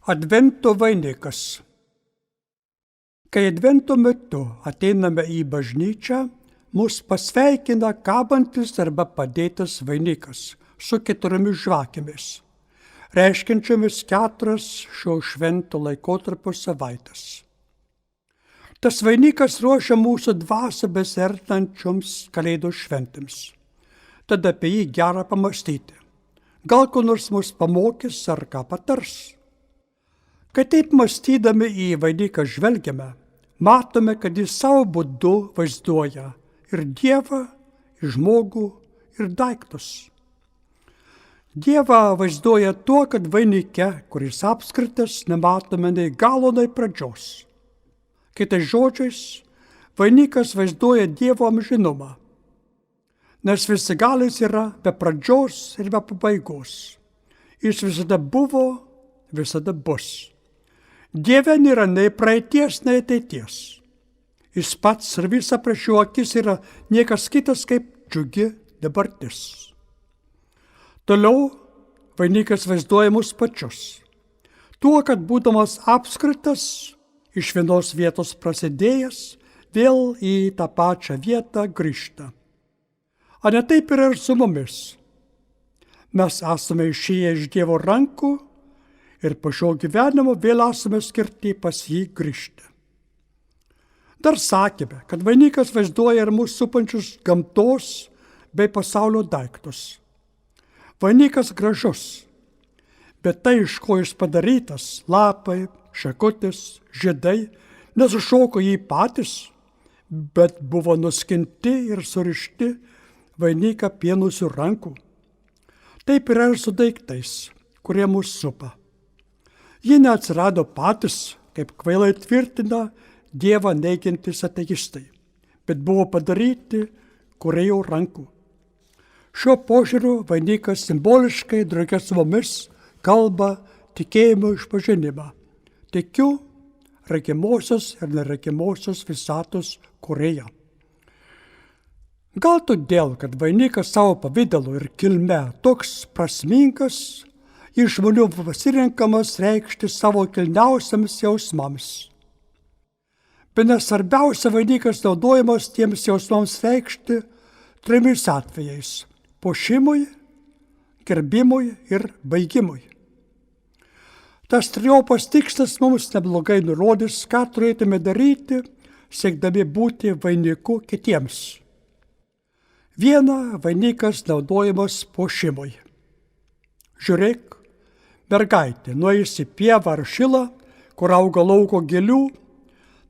Advento vainikas. Kai advento metu ateiname į bažnyčią, mus pasveikina kabantis arba padėtas vainikas su 4 žvakėmis, reiškiančiomis 4 šio švento laikotarpio savaites. Tas vainikas ruošia mūsų dvasią besiartinančioms Kalėdų šventėms. Tada apie jį gera pamastyti. Gal ko nors mus pamokys ar ką patars. Kai taip mąstydami į vainiką žvelgiame, matome, kad jis savo būdu vaizduoja ir Dievą, ir žmogų, ir daiktus. Dievą vaizduoja tuo, kad vainike, kuris apskritas, nematome nei galo, nei pradžios. Kitais žodžiais, vainikas vaizduoja Dievo amžinumą, nes visagalis yra be pradžios ir be pabaigos. Jis visada buvo, visada bus. Dieve nėra nei praeities, nei ateities. Jis pats ir visa prieš jo akis yra niekas kitas kaip džiugi dabartis. Toliau vainikas vaizduoja mus pačius. Tuo, kad būdamas apskritas, iš vienos vietos prasidėjęs, vėl į tą pačią vietą grįžta. Ar ne taip yra ir su mumis? Mes esame išėję iš Dievo rankų ir po šio gyvenimo vėl esame skirti pas jį grįžti. Dar sakėme, kad vainikas vaizduoja ir mūsų supančius gamtos bei pasaulio daiktus. Vainikas gražus, bet tai, iš ko jis padarytas, lapai, šakutis, žiedai, nesušoko jį patys, bet buvo nuskinti ir surišti vainiką pienusių rankų. Taip yra ir su daiktais, kurie mus supa. Jie neatsirado patys, kaip kvailai tvirtina Dievą neigiantys ateistai, bet buvo padaryti kūrėjo rankų. Šiuo požiūriu vainikas simboliškai drauge su mumis kalba tikėjimo išpažinimą. Tikiu regimosios ir neregimosios visatos kūrėją. Gal todėl, kad vainikas savo pavidalu ir kilme toks prasmingas, iš žmonių pasirenkamas reikšti savo kilniausiams jausmams. Bene svarbiausia vainikas naudojamas tiems jausmams reikšti 3 atvejais – puošimui, gerbimui ir baigimui. Tas trijopas tikslas mums neblogai nurodys, ką turėtume daryti, siekdami būti vainiku kitiems. Viena, vainikas naudojamas puošimui. Žiūrėk, mergaitė, nuėjusi pievą ar šilą, kur auga lauko gėlių,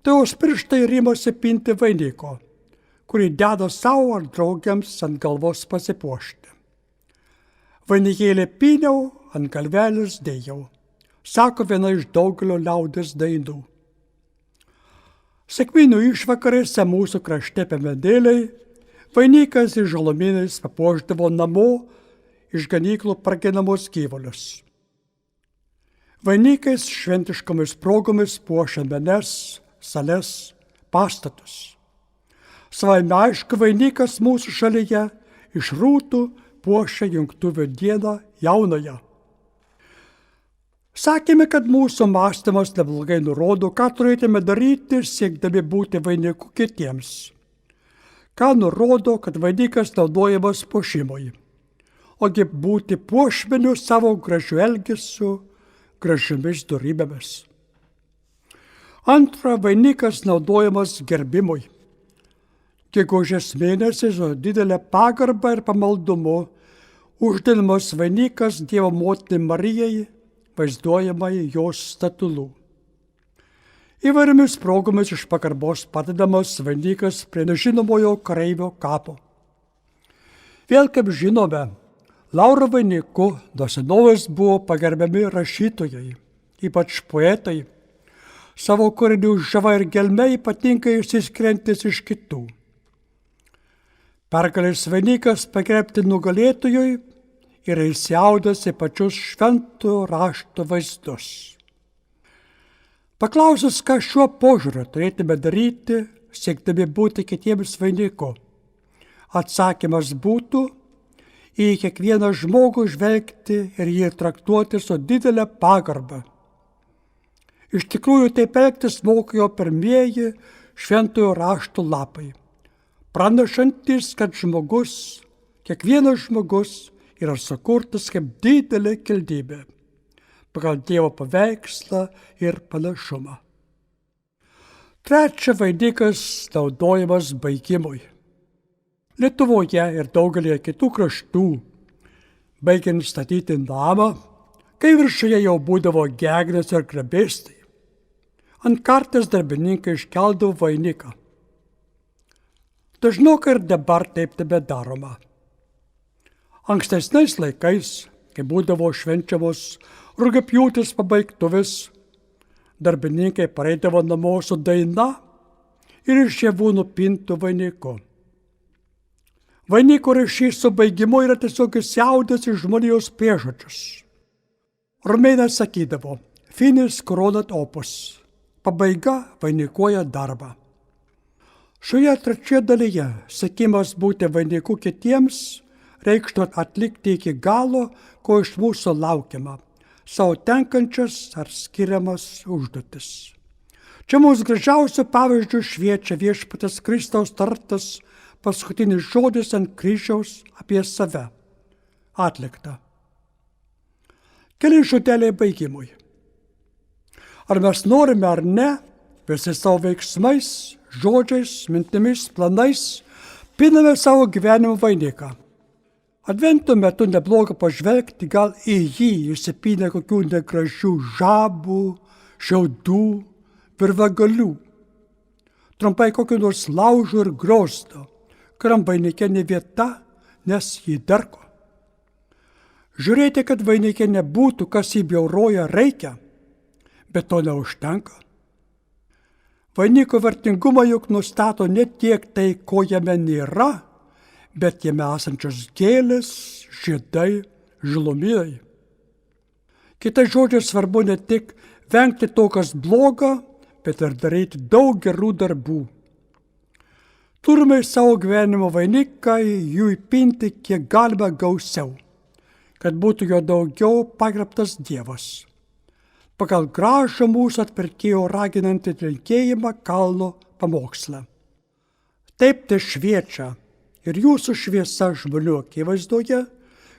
tai jos pirštai rimasi pinti vainiko, kurį deda savo ar draugiams ant galvos pasipuošti. Vainikėlį pyniau, ant galvelės dėjau, sako viena iš daugelio liaudies dainų. Sekminių išvakarėse mūsų krašte pemedėliai vainikas ir žalumynais papuošdavo namo iš ganyklų parginamos gyvulius. Vainikais šventiškomis progomis puošia menes, sales, pastatus. Savaime aišku, vainikas mūsų šalyje iš rūtų puošia jungtuvių dieną jaunąją. Sakėme, kad mūsų mąstymas neblogai nurodo, ką turėtume daryti, siekdami būti vainiku kitiems. Ką nurodo, kad vainikas naudojamas puošimui. Ogi būti puošmeniu savo gražiu elgesiu, gražiomis dorybėmis. Antra, vainikas naudojamas gerbimui. Gegužės mėnesį su didelė pagarba ir pamaldumu uždedamas vainikas Dievo motinai Marijai, vaizduojamai jos statulų. Įvairiomis progomis iš pagarbos padedamas vainikas prie nežinomojo kareivio kapo. Vėl, kaip žinome, lauro vainiku nuo senovės buvo pagerbiami rašytojai, ypač poetai, savo kūrinių žava ir gelme ypatingai išsiskiriantis iš kitų. Pergalės vainikas pagerbti nugalėtojui yra įsiaudęs į pačius šventojo rašto vaizdus. Paklausus, ką šiuo požiūriu turėtume daryti, siekdami būti kitiems vainiku, atsakymas būtų į kiekvieną žmogų žvelgti ir jį traktuoti su didelė pagarba. Iš tikrųjų taip elgtis mokėjo pirmieji šventojo rašto lapai, pranašantis, kad žmogus, kiekvienas žmogus yra sukurtas kaip didelė kildybė, pagal Dievo paveikslą ir panašumą. Trečia, vainikas naudojamas baigimui. Lietuvoje ir daugelį kitų kraštų, baigiant statyti namą, kai viršuje jau būdavo gegnės ir grebėstai, ant karties darbininkai iškeldavo vainiką. Dažnokai ir dabar taip tebedaroma. Ankstesniais laikais, kai būdavo švenčiamos rugpjūtės pabaigtuvės, darbininkai pareidavo namo su daina ir iš javų nupintų vainiku. Vainiko ryšys su baigimu yra tiesiog įsiaudęs iš žmonijos priežodžius. Romėnai sakydavo, finis coronat opus, pabaiga vainikuoja darbą. Šioje trečioje dalyje siekimas būti vainiku kitiems reikštų atlikti iki galo, ko iš mūsų laukiama, savo tenkančias ar skiriamas užduotis. Čia mums gražiausių pavyzdžių šviečia viešpaties Kristaus tartas paskutinis žodis ant kryžiaus apie save. Atlikta. Keli žodeliai baigimui. Ar mes norime ar ne, visais savo veiksmais, žodžiais, mintimis, planais, piname savo gyvenimo vainiką. Advento metu nebloga pažvelgti gal į jį įsipynę kokių negražių žabų, šiaudų, virvagalių. Trumpai kokių nors laužų ir grozdo, kuriam vainike ne vieta, nes jį darko. Žiūrėti, kad vainike nebūtų, kas jį bjauroja, reikia, bet to neužtenka. Vainiko vertingumą juk nustato ne tiek tai, ko jame nėra, bet jame esančios gėlės, žiedai, žlumynai. Kitais žodžiais svarbu ne tik vengti to, kas bloga, bet ir daryti daug gerų darbų. Turime į savo gyvenimo vainiką jų įpinti kiek galima gausiau, kad būtų jo daugiau pagerbtas Dievas. Pagal gražų mūsų atpirkėjo raginantį linkėjimą kalno pamokslą. Taip tai šviečia ir jūsų šviesa žmonių akivaizdoje,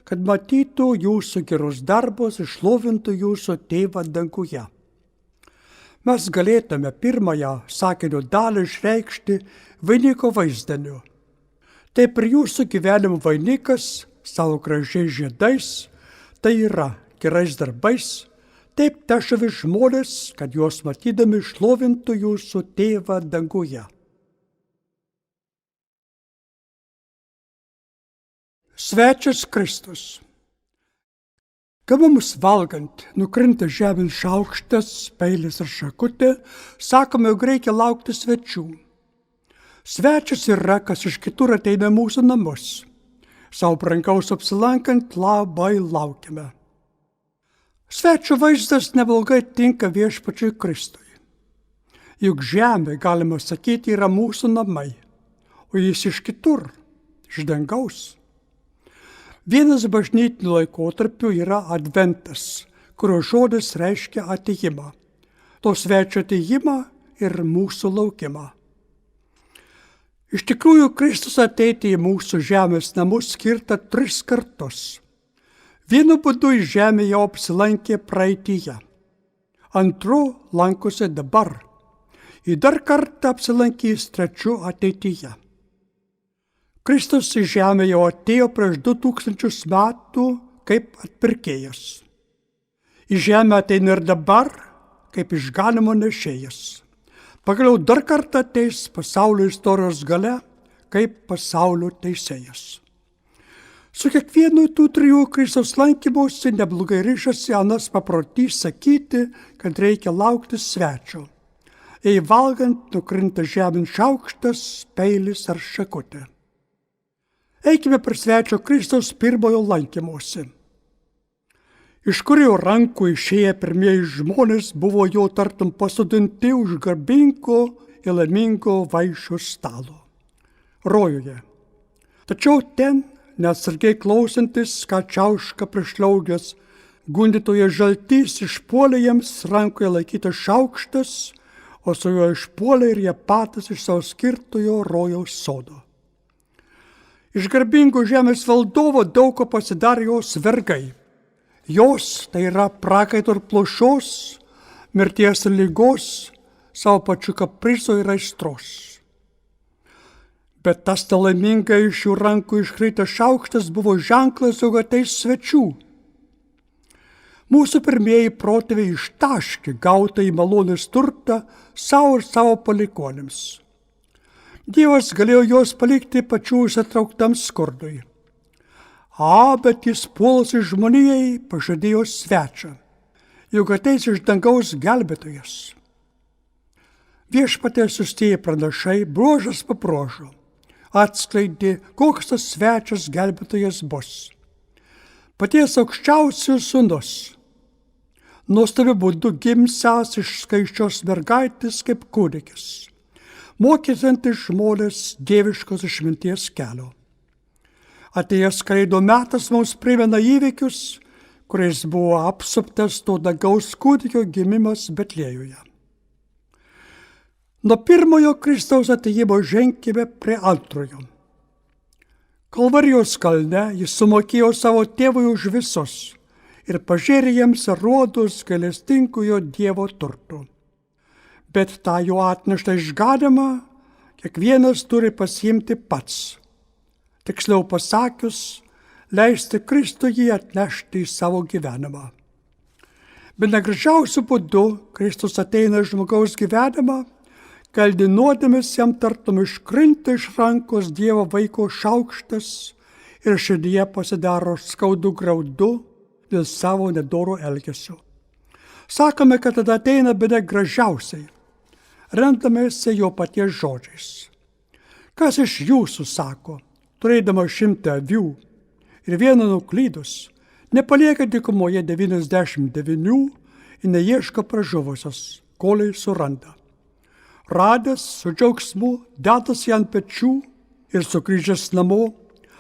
kad matytų jūsų gerus darbus, išlovintų jūsų tėvą danguje. Mes galėtume pirmąją sakinio dalį išreikšti vainiko vaizdiniu. Taip ir jūsų gyvenimo vainikas savo gražiais žiedais, tai yra gerais darbais, taip tešavi žmonės, kad juos matydami išlovintų jūsų tėvą danguje. Svečias Kristus. Kai mums valgant nukrinta žemėn šaukštas, peilis ir šakutė, sakome, jog reikia laukti svečių. Svečias yra, kas iš kitur ateina mūsų namus. Savo brangaus apsilankant labai laukiame. Svečio vaizdas neblogai tinka viešpačiui Kristui. Juk žemė, galima sakyti, yra mūsų namai, o jis iš kitur, iš dangaus. Vienas bažnytinių laikotarpių yra adventas, kurio žodis reiškia atėjimą. To svečio atėjimą ir mūsų laukimą. Iš tikrųjų, Kristus ateiti į mūsų žemės namus skirta 3 kartus. Vienu būdu į žemę jau apsilankė praeityje. Antru lankosi dabar. Į dar kartą apsilankys trečiu ateityje. Kristus į žemę jau atėjo prieš 2000 metų kaip atpirkėjas. Į žemę ateina ir dabar kaip išganymo nešėjas. Pagaliau dar kartą ateis pasaulio istorijos gale kaip pasaulio teisėjas. Su kiekvienu tų 3 Kristaus lankymosi neblogai ryšasi anas paprotys sakyti, kad reikia laukti svečio. Jei valgant nukrinta žemėn šaukštas, peilis ar šakutė. Eikime per svečio Kristaus pirmojo lankymosi. Iš kurio rankų išėję pirmieji žmonės buvo jo tartum pasodinti už garbingo ir laimingo vaišių stalo. Rojuje. Tačiau ten, neatsargiai klausantis, ką čiauška prišliaugęs Gundytoje žaltys išpuolė jiems, rankoje laikytas šaukštas, o su juo išpuolė ir jie patys iš savo skirtojo rojaus sodo. Iš garbingo žemės valdovo daug ko pasidarė jos vergai. Jos, tai yra prakaito ir plošos, mirties ir lygos, savo pačių kaprizo ir aistros. Bet tas nelaimingai iš jų rankų iškritęs šaukštas buvo ženklas, jog ateis svečių. Mūsų pirmieji protėviai ištaškė gautą į malonės turtą savo ir savo palikuonims. Dievas galėjo juos palikti pačių įsitrauktam skurdui. Bet jis puolasi žmonijai pažadėjo svečią, juk ateis iš dangaus gelbėtojas. Viešpaties sustieji pranašai bruožas po bruožo atskleidė, koks tas svečias gelbėtojas bus. Paties aukščiausios sūnus, nuostabiu būdu gimsiąs iš skaisčios mergaitės kaip kūdikis, mokysiantis žmonės dieviškos išminties kelio. Atėjęs Kalėdų metas mums primena įvykius, kuriais buvo apsuptas to dangaus kūdikio gimimas Betliejuje. Nuo pirmojo Kristaus atėjimo ženkime prie antrojo. Kalvarijos kalne jis sumokėjo savo tėvui už visus ir pažėrė jiems rodus gailestingojo Dievo turtų. Bet tą jo atneštą išganymą kiekvienas turi pasiimti pats. Tiksliau pasakius, leisti Kristui jį atnešti į savo gyvenimą. Bet negražiausiu būdu Kristus ateina į žmogaus gyvenimą, kaldinuodamis jam tartum iškrinta iš rankos Dievo vaiko šaukštas ir širdyje pasidaro skaudu graudu dėl savo nedoro elgesio. Sakome, kad tada ateina bene gražiausiai, remdamiesi jo paties žodžiais. Kas iš jūsų, sako, turėdama 100 avių ir vieną nuklydus, nepalieka dykumoje 99 ir neieško pražuvusios, kol suranda. Radęs su džiaugsmu dedasi ant pečių ir sugrįžęs namo,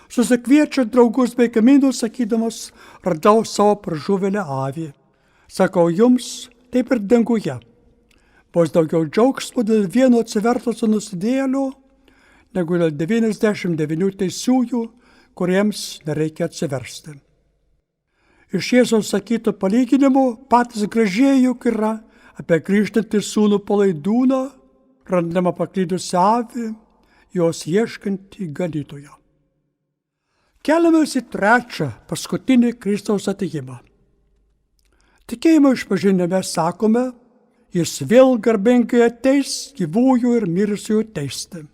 susikviečia draugus bei kaimynus, sakydamas, radau savo pražuvėlę avį. Sakau jums, taip ir danguje. Bus daugiau džiaugsmo dėl vieno atsivertusio nusidėjėlio, negu dėl 99 teisiųjų, kuriems nereikia atsiversti. Iš Jėzaus sakyto palyginimo patys gražieji juk yra apie grįžtantį sūnų palaidūną, randama paklydusią avį, jos ieškantį ganytoją. Keliamės į trečią, paskutinį Kristaus atėjimą. Tikėjimo išpažinime sakome, jis vėl garbingai ateis gyvųjų ir mirusiųjų teisti.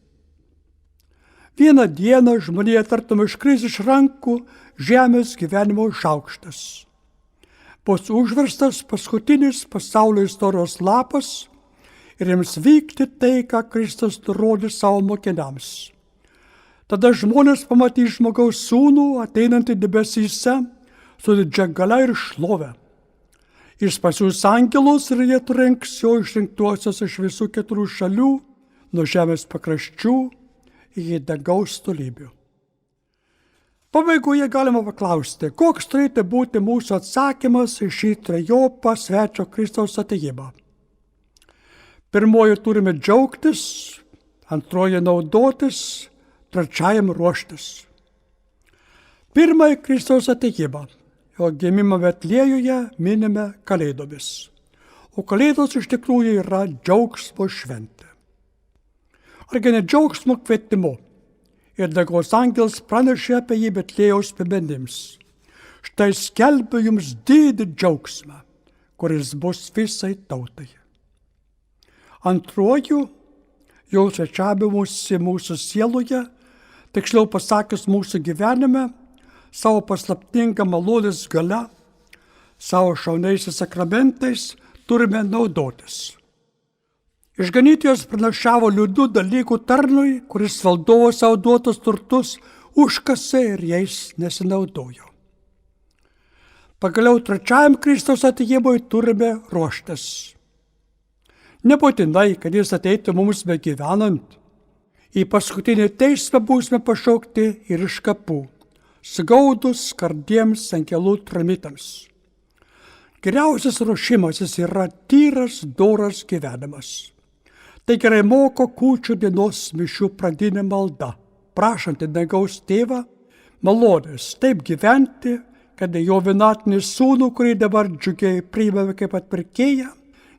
Vieną dieną žmonija tartum iškris iš rankų žemės gyvenimo šaukštas. Bus užverstas paskutinis pasaulio istorijos lapas ir jiems vykti tai, ką Kristus nurodė savo mokiniams. Tada žmonės pamatys žmogaus sūnų ateinantį debesyse su didžia galia ir šlove. Jis pasiųs angelus ir jie rinks jo išrinktuosius iš visų 4 šalių, nuo žemės pakraščių iki dangaus tolybių. Pabaigoje galima paklausti, koks turėtų būti mūsų atsakymas į šį trejopą svečio Kristaus atėjimą. Pirmoji turime džiaugtis, antroji naudotis, trečiajam ruoštis. Pirmąjį Kristaus atėjimą, jo gimimą Betliejuje minime Kalėdomis, o Kalėdos iš tikrųjų yra džiaugsmo šventė. Argi ne džiaugsmo kvietimu? Ir dangaus angelas pranešė apie jį Betliejaus piemenims. Štai skelbiu jums didį džiaugsmą, kuris bus visai tautai. Antruoju, jau svečiavimusi mūsų sieloje, tiksliau pasakius mūsų gyvenime, savo paslaptingą malonės galia, savo šauniaisiais sakramentais turime naudotis. Išganytojas pranašavo liūdų dalykų tarnui, kuris valdovo savo duotus turtus užkasė ir jais nesinaudojo. Pagaliau trečiajam Kristaus atėjimui turime ruoštis. Nebūtinai, kad jis ateitų mums begyvenant. Į paskutinį teismą būsime pašaukti ir iš kapų, sugaudus skardiems angelų trimitams. Geriausias ruošimasis yra tyras, doras gyvenimas. Tai gerai moko kūčių dienos mišių pradinė malda, prašanti dangaus tėvą malonės taip gyventi, kad jo vienatinį sūnų, kurį dabar džiugiai priimame kaip atpirkėją,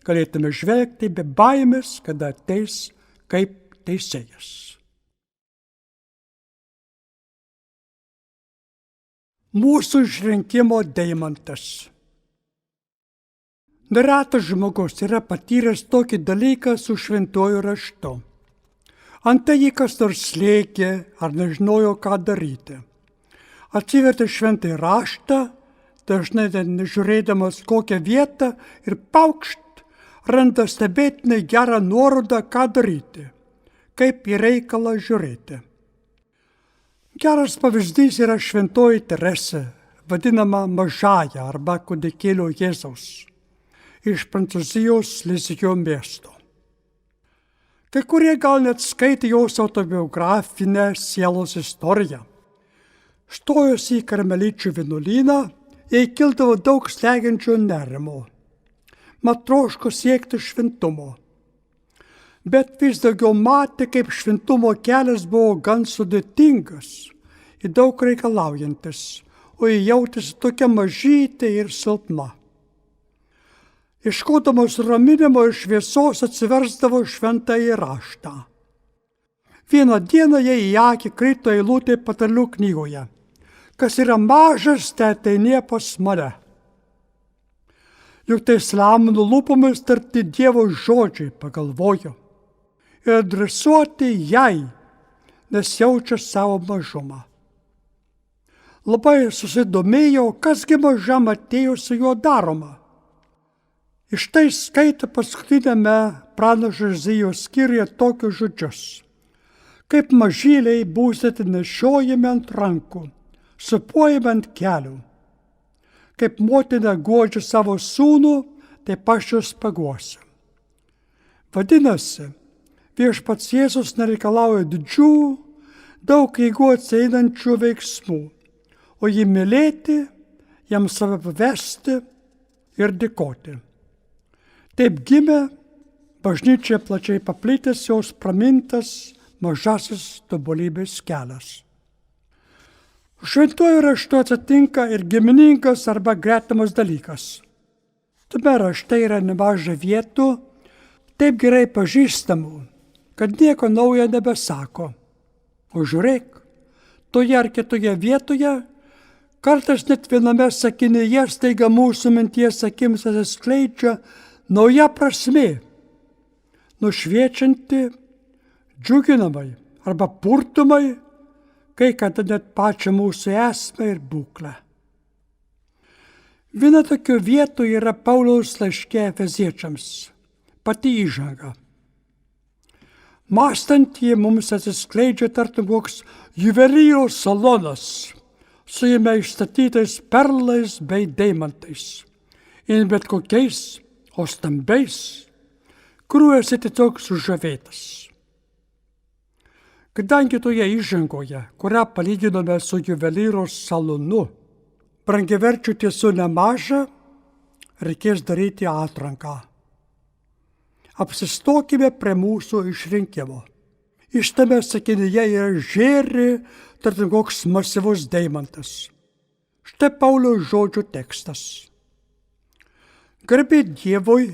galėtume žvelgti be baimės, kada ateis kaip teisėjas. Mūsų išrinkimo deimantas. Neretas žmogus yra patyręs tokį dalyką su šventuoju raštu. Antai jį kas nors slėgė ar nežinojo, ką daryti. Atsivertė šventąjį raštą, dažnai nežiūrėdamas kokią vietą ir paukšt randa stebėtinai gerą nuorodą, ką daryti, kaip į reikalą žiūrėti. Geras pavyzdys yra šventoji Teresė, vadinama Mažąja arba kūdikėlio Jėzaus, iš Prancūzijos Lisijo miesto. Kai kurie gal net skaitė jos autobiografinę sielos istoriją. Stojus į karmeličių vienuolyną, jai kildavo daug slegiančio nerimo. Mat troško siekti šventumo. Bet vis daugiau matė, kaip šventumo kelias buvo gan sudėtingas ir daug reikalaujantis, o ji jautėsi tokia mažytė ir silpna. Ieškodamos raminimo ir šviesos atsiversdavo šventąjį raštą. Vieną dieną jai į akį krito eilutė patarlių knygoje: kas yra mažas, te ateinė pas mane. Juk tai Saliamono lūpomis tarti Dievo žodžiai, pagalvojo, ir adresuoti jai, nes jaučia savo mažumą. Labai susidomėjo, kasgi mažam atėjo su juo daroma. Iš tai skaitė paskutinėme pranašo Izaijo skyriuje tokius žodžius: kaip mažyliai būsite nešiojami ant rankų, supuojami ant kelių. Kaip motina guodžia savo sūnų, taip aš jūs paguosiu. Vadinasi, viešpats Jėzus nereikalauja didžių, daug jėgų atseinančių veiksmų, o jį mylėti, jam save pavesti ir dėkoti. Taip gimė bažnyčia plačiai paplitęs jos pramintas mažasis tobulybės kelias. Šventuoju raštu atsitinka ir giminingas arba gretimas dalykas. Tame rašte yra nemažai vietų, taip gerai pažįstamų, kad nieko naujo nebesako. O žiūrėk, toje ar kitoje vietoje, kartais net viename sakinyje staiga mūsų minties akims atsiskleidžia nauja prasmė, nušviečianti, džiuginamai arba purtomai, kai kada net pačią mūsų esmę ir būklę. Viena tokių vietų yra Pauliaus laiške Efeziečiams, pati įžanga. Mąstant jį mums atsiskleidžia tartum koks juvelyro salonas, su jame išstatytais perlais bei deimantais, ir bet kokiais, o stambiais, kuriuo esi tiesiog sužavėtas. Kadangi toje įžangoje, kurią palyginome su juvelyro salonu, brangiaverčių tiesų nemaža, reikės daryti atranką. Apsistokime prie mūsų išrinkimo. Iš tame sakinyje yra žėri, tartum koks masyvus deimantas. Štai Pauliaus žodžių tekstas. Garbė Dievui,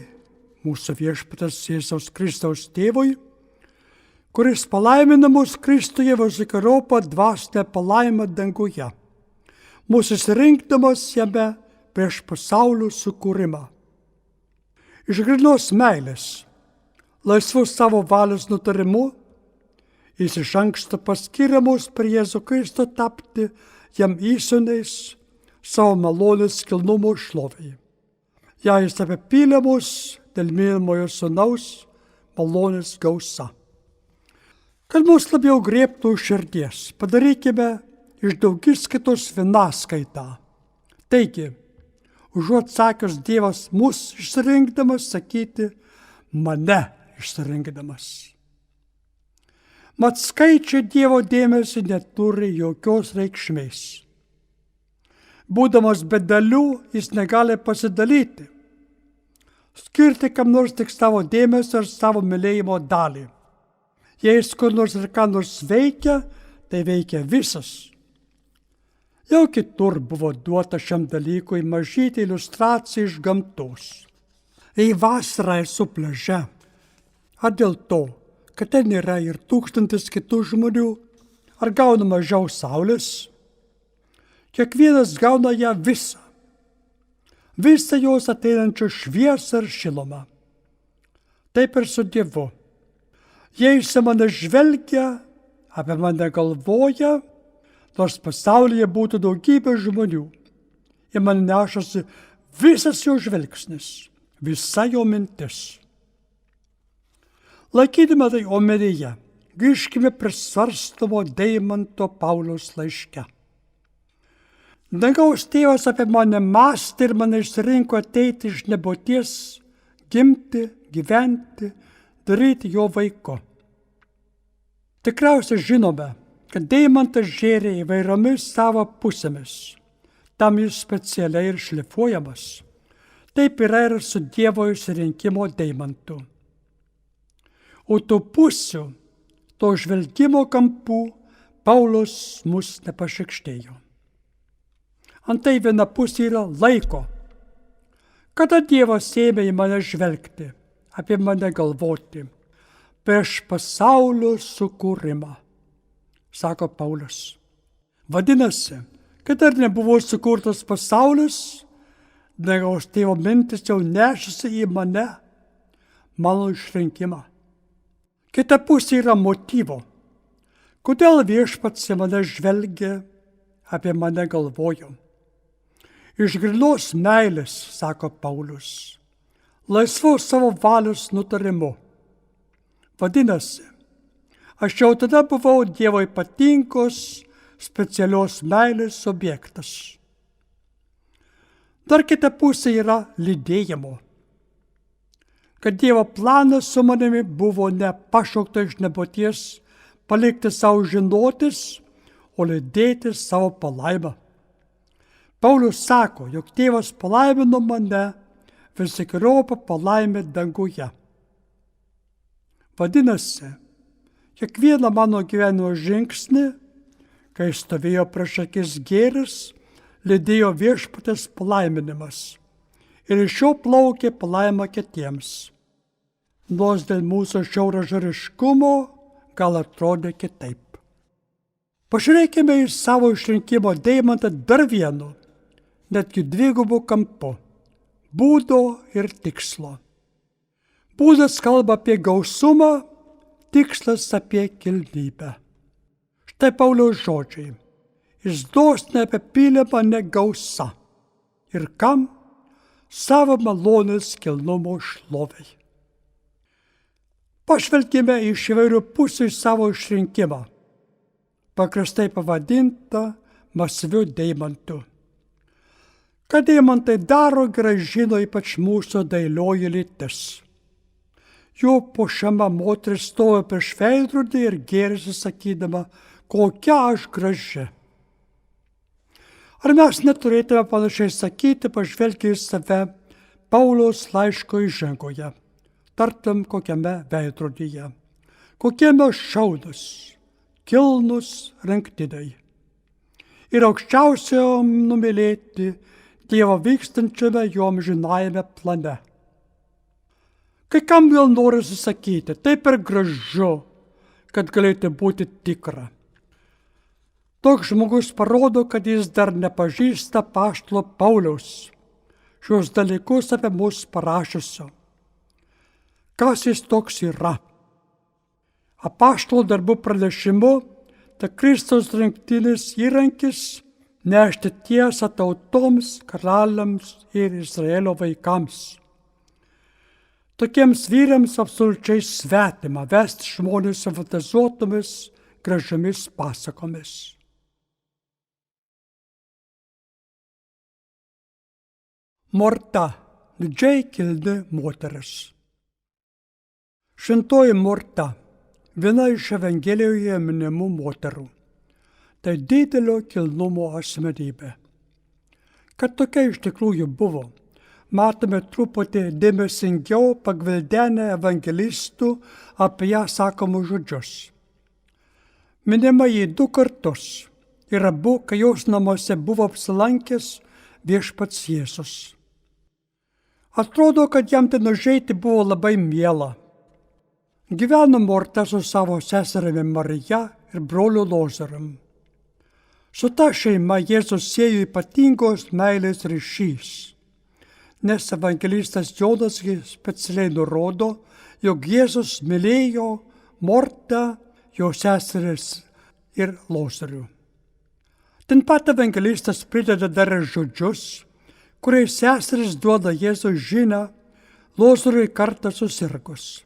mūsų viešpaties Jėzaus Kristaus tėvui, kuris palaimina mus Kristuje visokeriopą dvasinę palaimą danguje, mūsų išsirinkdamas jame prieš pasaulio sukūrimą. Iš grynos meilės, laisvų savo valios nutarimu, jis iš anksto paskyrė mus prie Jėzų Kristo tapti jam įsūniais savo malonės kilnumo šlovei. Jei jis apipylė mus dėl mylimojo sūnaus malonės gausa. Kad mus labiau griebtų širdies, padarykime iš daugiskaitos vienaskaitą. Taigi, užuot sakęs Dievas mus išsirinkdamas, sakyti mane išsirinkdamas. Mat skaičiai Dievo dėmesį neturi jokios reikšmės. Būdamas be dalių, jis negali pasidalyti, skirti kam nors tik savo dėmesio ir savo mylėjimo dalį. Jei jis kur nors ir ką nors veikia, tai veikia visas. Jau kitur buvo duota šiam dalykui mažytė iliustracija iš gamtos. Jei vasarą esu pliaže, ar dėl to, kad ten yra ir 1000 kitų žmonių, ar gauna mažiau saulės, kiekvienas gauna ją visą jos ateinančią šviesą ir šilumą. Taip ir su Dievu. Jei jis mane žvelgia, apie mane galvoja, nors pasaulyje būtų daugybė žmonių, ir man nešasi visas jo žvilgsnis, visa jo mintis. Laikydami tai omenyje, grįžkime prie svarstomo Deimanto Pauliaus laiške. Dangaus tėvas apie mane mąstė ir mane išsirinko ateiti iš nebūties, gimti, gyventi, daryti jo vaiku. Tikriausiai žinome, kad Deimantas žėrė įvairiomis savo pusėmis. Tam jis specialiai ir šlifuojamas. Taip yra ir su Dievo išsirinkimo deimantu. O tų pusių, to žvelgimo kampų, Paulius mus nepašykštėjo. Antai viena pusė yra laiko. Kada Dievas ėmė į mane žvelgti, apie mane galvoti, prieš pasaulio sukūrimą, sako Paulius. Vadinasi, kai dar nebuvo sukurtas pasaulis, dangaus tėvo mintis jau nešėsi į mane, mano išrinkimą. Kita pusė yra motyvo. Kodėl viešpats į mane žvelgia, apie mane galvojo? Iš grynos meilės, sako Paulius, laisvos savo valios nutarimu. Vadinasi, aš jau tada buvau Dievo ypatingos, specialios meilės objektas. Dar kita pusė yra lydėjimo. Kad Dievo planas su manimi buvo ne pašaukta iš nebūties palikti savo žinotis, o lydėti savo palaimą. Paulius sako, jog tėvas palaimino mane visokiojopą palaimę danguje. Vadinasi, kiekvieną mano gyvenimo žingsnį, kai stovėjo prieš akis gėris, lydėjo viešpatės palaiminimas ir iš jo plaukė palaima kitiems. Nors dėl mūsų šiauražariškumo gal atrodė kitaip. Pažiūrėkime į savo išrinkimo deimantą dar vienu, netgi dvigubų kampu, būdo ir tikslo. Būdas kalba apie gausumą, tikslas apie kilnybę. Štai Pauliaus žodžiai. Jis dosniai apipylė mane gausa. Ir kam? Savo malonės kilnumo šloviai. Pažvelkime iš įvairių pusių į savo išrinkimą, paprastai pavadinta masyviu deimantu. Ką deimantai daro, gerai žino ypač mūsų dailioji lytis. Jo puošiama moteris stovi prieš veidrodį ir gėrisi sakydama, kokia aš graži. Ar mes neturėtume panašiai sakyti, pažvelgti į save Pauliaus laiško įžangoje, tartum kokiame veidrodyje, kokiame šaunūs, kilnūs ranktiniai. Ir aukščiausiojo numylėti Dievo vykstančiame jo amžinajame plane. Kai kam vėl norisi sakyti, taip ir gražu, kad galėtų būti tikra. Toks žmogus parodo, kad jis dar nepažįsta apaštalo Pauliaus, šios dalykus apie mus parašiusio. Kas jis toks yra? Apaštalo darbų pranešimu, tai Kristaus rinktinis įrankis nešti tiesą tautoms, karaliams ir Izraelio vaikams. Tokiems vyrams absoliučiai svetima vesti žmonės fantazuotomis gražiomis pasakomis. Morta, didžiai kilni moteris. Šventoji Morta, viena iš Evangelijoje minimų moterų. Tai didelio kilnumo asmenybė. kad tokia iš tikrųjų buvo, matome truputį dėmesingiau pagvildenę evangelistų apie ją sakomus žodžius. Minima jį 2 kartus ir abu, kai jos namuose buvo apsilankęs viešpats Jėzus. Atrodo, kad jam ten užeiti buvo labai miela. Gyveno Morta su savo seserimi Marija ir broliu Lozarum. Su ta šeima Jėzus siejo ypatingos meilės ryšys, nes evangelistas Jonas specialiai nurodo, jog Jėzus mylėjo Mortą, jo seseris ir Lozorių. Ten pat evangelistas prideda dar ir žodžius, kuriais seseris duoda Jėzui žinią Lozoriui kartą susirgus.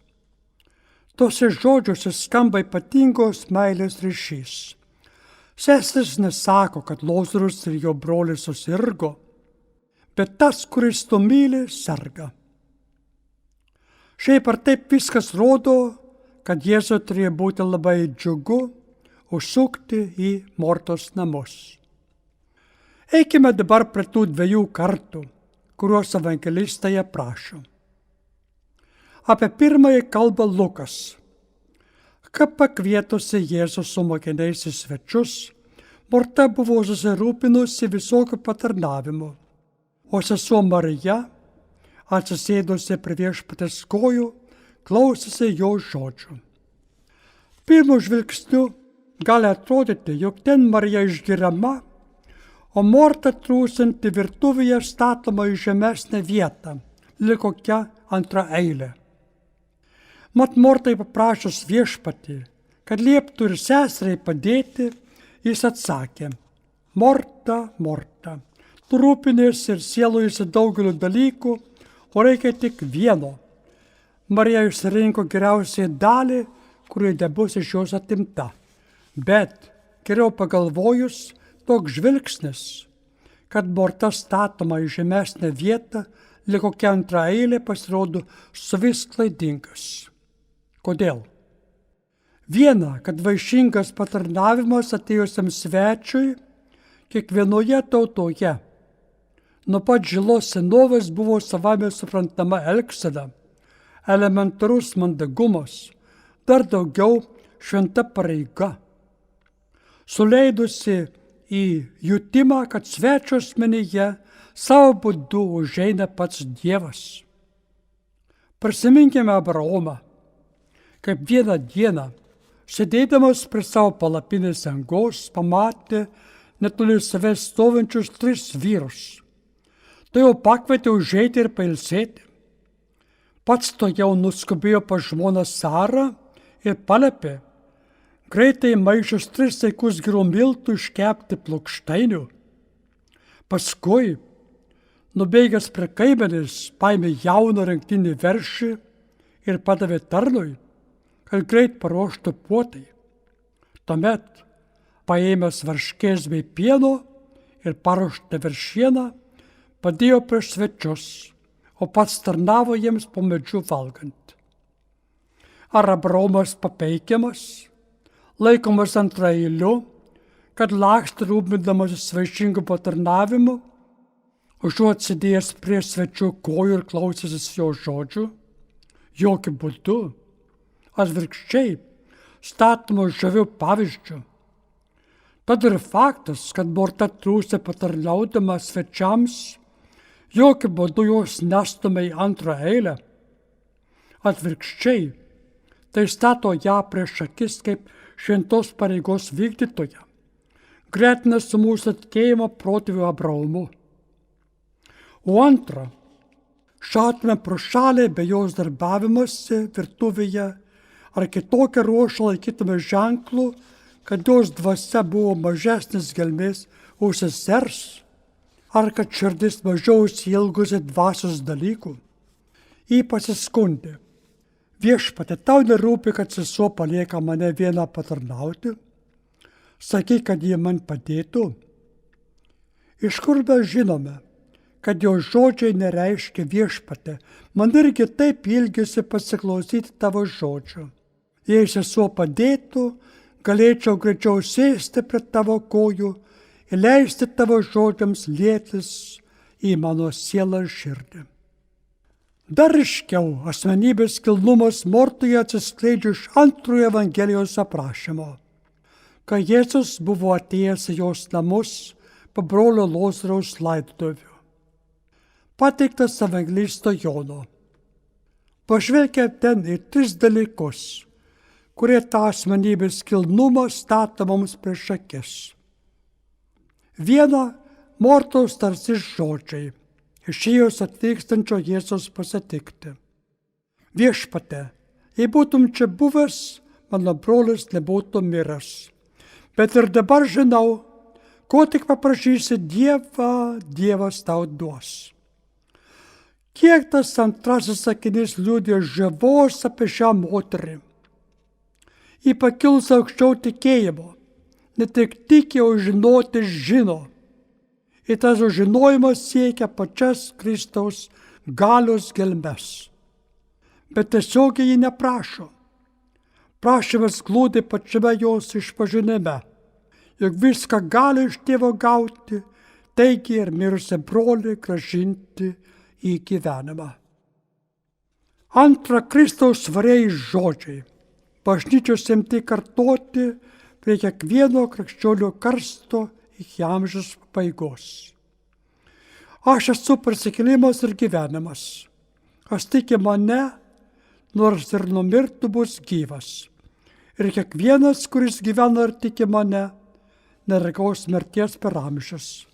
Tose žodžiuose skamba ypatingos meilės ryšys. Seseris nesako, kad Lozorius ir jo brolis susirgo, bet tas, kuris tu myli, serga. Šiaip ar taip viskas rodo, kad Jėzui turėjo būti labai džiugu užsukti į Mortos namus. Eikime dabar prie tų 2 kartų, kuriuos evangelistai aprašo. Apie pirmąjį kalba Lukas. Kai pakvietusi Jėzus su mokiniais į svečius, Morta buvo susirūpinusi visokių patarnavimų, o sesuo Marija, atsisėdusi prie viešpaties kojų, klausėsi jo žodžių. Pirmu žvilgsniu gali atrodyti, jog ten Marija išgiriama, o Morta trūkstanti virtuvėje statoma į žemesnę vietą, lyg kokia antraeilė. Mat Mortai paprašus viešpatį, kad lieptų ir seseriai padėti, jis atsakė: Morta, Morta, tu rūpiniesi ir sielojiesi daugeliu dalykų, o reikia tik vieno. Marija išsirinko geriausiai dalį, kuri nebus iš jos atimta. Bet, geriau pagalvojus, toks žvilgsnis, kad Morta statoma į žemesnę vietą, lyg kokia antraeilė, pasirodo suvis klaidingas. Kodėl? Viena, kad vaišingas patarnavimas atėjusiam svečiui kiekvienoje tautoje nuo pat žilos senovės buvo savame suprantama elgsena, elementarus mandagumas, dar daugiau šventa pareiga, suleidusi į jutimą, kad svečio asmenyje savo būdu užeina pats Dievas. Prisiminkime Abraomą, kaip vieną dieną, sėdėdamas prie savo palapinės angos, pamatė netoli savęs stovinčius 3 vyrus. Tai jau pakvietė užeiti ir pailsėti. Pats to jau nuskubėjo pas žmoną Sarą ir paliepė greitai maišus 3 saikus gerų miltų iškepti plokštainių. Paskui, nubėgęs prie kaimenės, paėmė jauną ranktinį veršį ir padavė tarnui, kad greit paruoštų puotai. Tuomet, paėmęs varškės bei pieno ir paruoštą veršieną, padėjo prieš svečius, o pats tarnavo jiems po medžiu valgant. Ar Abraomas papeikiamas, laikomas antraeiliu, kad lakstė rūpindamasis vaišingu patarnavimu, užuot sėdėjęs prie svečių kojų ir klausęsis jo žodžių? Jokiu būdu. Atvirkščiai, statomos žaviu pavyzdžiu. Tad ir faktas, kad Morta trūksta patarnaudama svečiams, jokiu būdu jos nestumia į antrą eilę. Atvirkščiai, tai stato ją prieš akis kaip šventos pareigos vykdytoja, gretina su mūsų tikėjimo protėviu Abraomu. O antra, šatome pro šalį be jos darbavimąsi virtuvėje, ar kitokią ruošą laikytume ženklų, kad jos dvasia buvo mažesnis gelmės už sesers, ar kad širdis mažiau įsiilgusi dvasios dalykų. Ji pasiskundė: Viešpatie, tau nerūpi, kad sesuo palieka mane vieną patarnauti? Sakyk, kad ji man padėtų. Iš kur mes žinome, kad jo žodžiai nereiškia: Viešpatie, man irgi taip ilgisi pasiklausyti tavo žodžių. Jei sesuo padėtų, galėčiau greičiau sėsti prie tavo kojų ir leisti tavo žodžiams lietis į mano sielą ir širdį. Dar ryškiau asmenybės kilnumas Mortoje atsiskleidžia iš antrojo Evangelijos aprašymo, kai Jėzus buvo atėjęs į jos namus po brolio Lozoriaus laidotuvių. Pateiktas evangelisto Jono. Pažvelgia ten į 3 dalykus, kurie tą asmenybės kilnumą stato mums prieš akis. Viena, Mortos tarsi žodžiai, išėjus atvykstančio Jėzus pasitikti. Viešpatie, jei būtum čia buvęs, mano brolis nebūtų miręs. Bet ir dabar žinau, ko tik paprašysi Dievą, Dievas tau duos. Kiek tas antrasis sakinys liudija žavos apie šią moterį. Ji pakils aukščiau tikėjimo, ne tik tiki, o žinoti žino. Ir tas žinojimas siekia pačias Kristaus galios gelmes. Bet tiesiog ji neprašo. Prašymas glūdi pačiame jos išpažinime, jog viską gali iš Tėvo gauti, taigi ir mirusią brolį grąžinti į gyvenimą. Antra, Kristaus svariai žodžiai. Bažnyčios imti kartoti prie kiekvieno krikščionio karsto iki amžiaus pabaigos. Aš esu prisikėlimas ir gyvenimas. Kas tiki mane, nors ir numirtų, bus gyvas. Ir kiekvienas, kuris gyvena ir tiki mane, neragaus mirties per amžius.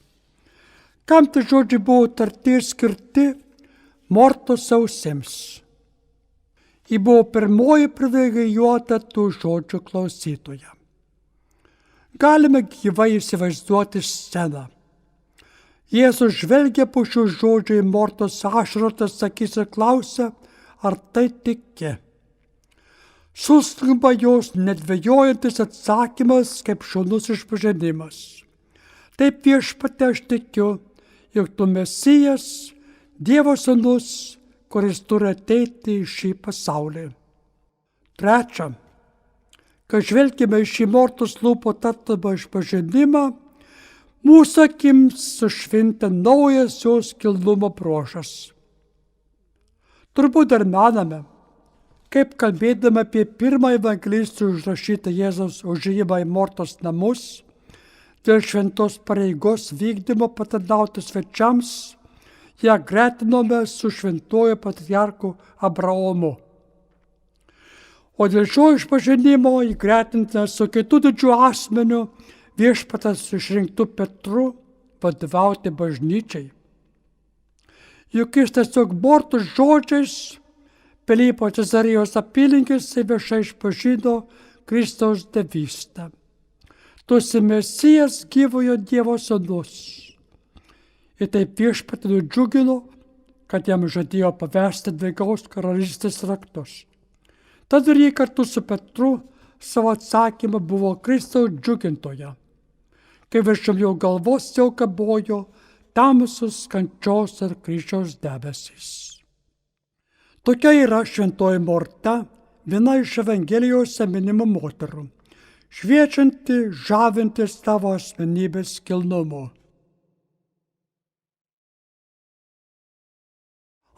Kam tai žodžiai buvo tarti ir skirti? Mortos ausims. Ji buvo pirmoji privilegijuota tų žodžių klausytoja. Galime gyvai įsivaizduoti sceną. Jėzus žvelgia po šių žodžių į Mortos ašarotas akis ir klausia, ar tai tiki. Suskamba jos nedvejojantis atsakymas kaip šaunus išpažinimas. Taip, Viešpatie, aš tikiu, jog tu Mesijas, Dievo sūnus, kuris turi ateiti į šį pasaulį. Trečia, kai žvelgime į šį Mortos lūpų tartamą išpažinimą, mūsų akims sušvinta naujas jos kilnumo bruožas. Turbūt dar mename, kaip kalbėdama apie pirmą evangelistų užrašytą Jėzaus užėjimą į Mortos namus, dėl šventos pareigos vykdymo patarnauti svečiams, ją gretinome su šventuoju patriarchu Abraomu. O dėl šio išpažinimo įgretinta su kitų didžių asmeniu Viešpaties išrinktų Petru vadovauti bažnyčiai. Juk jis tiesiog Mortos žodžiais Pilypo Cezarijos apylinkėse viešai išpažino Kristaus dievystę. Tu esi Mesijas, gyvojo Dievo sūnus. Ir taip Viešpatį nudžiugino, kad jam žadėjo pavesti dangaus karalystės raktus. Tad ir jį kartu su Petru savo atsakymą buvo Kristaus džiugintoja, kai viršum jo galvos jau kabojo tamsus kančios ir kryžiaus debesys. Tokia yra šventoji Morta, viena iš Evangelijose minimų moterų, šviečianti, žavintis tavo asmenybės kilnumu.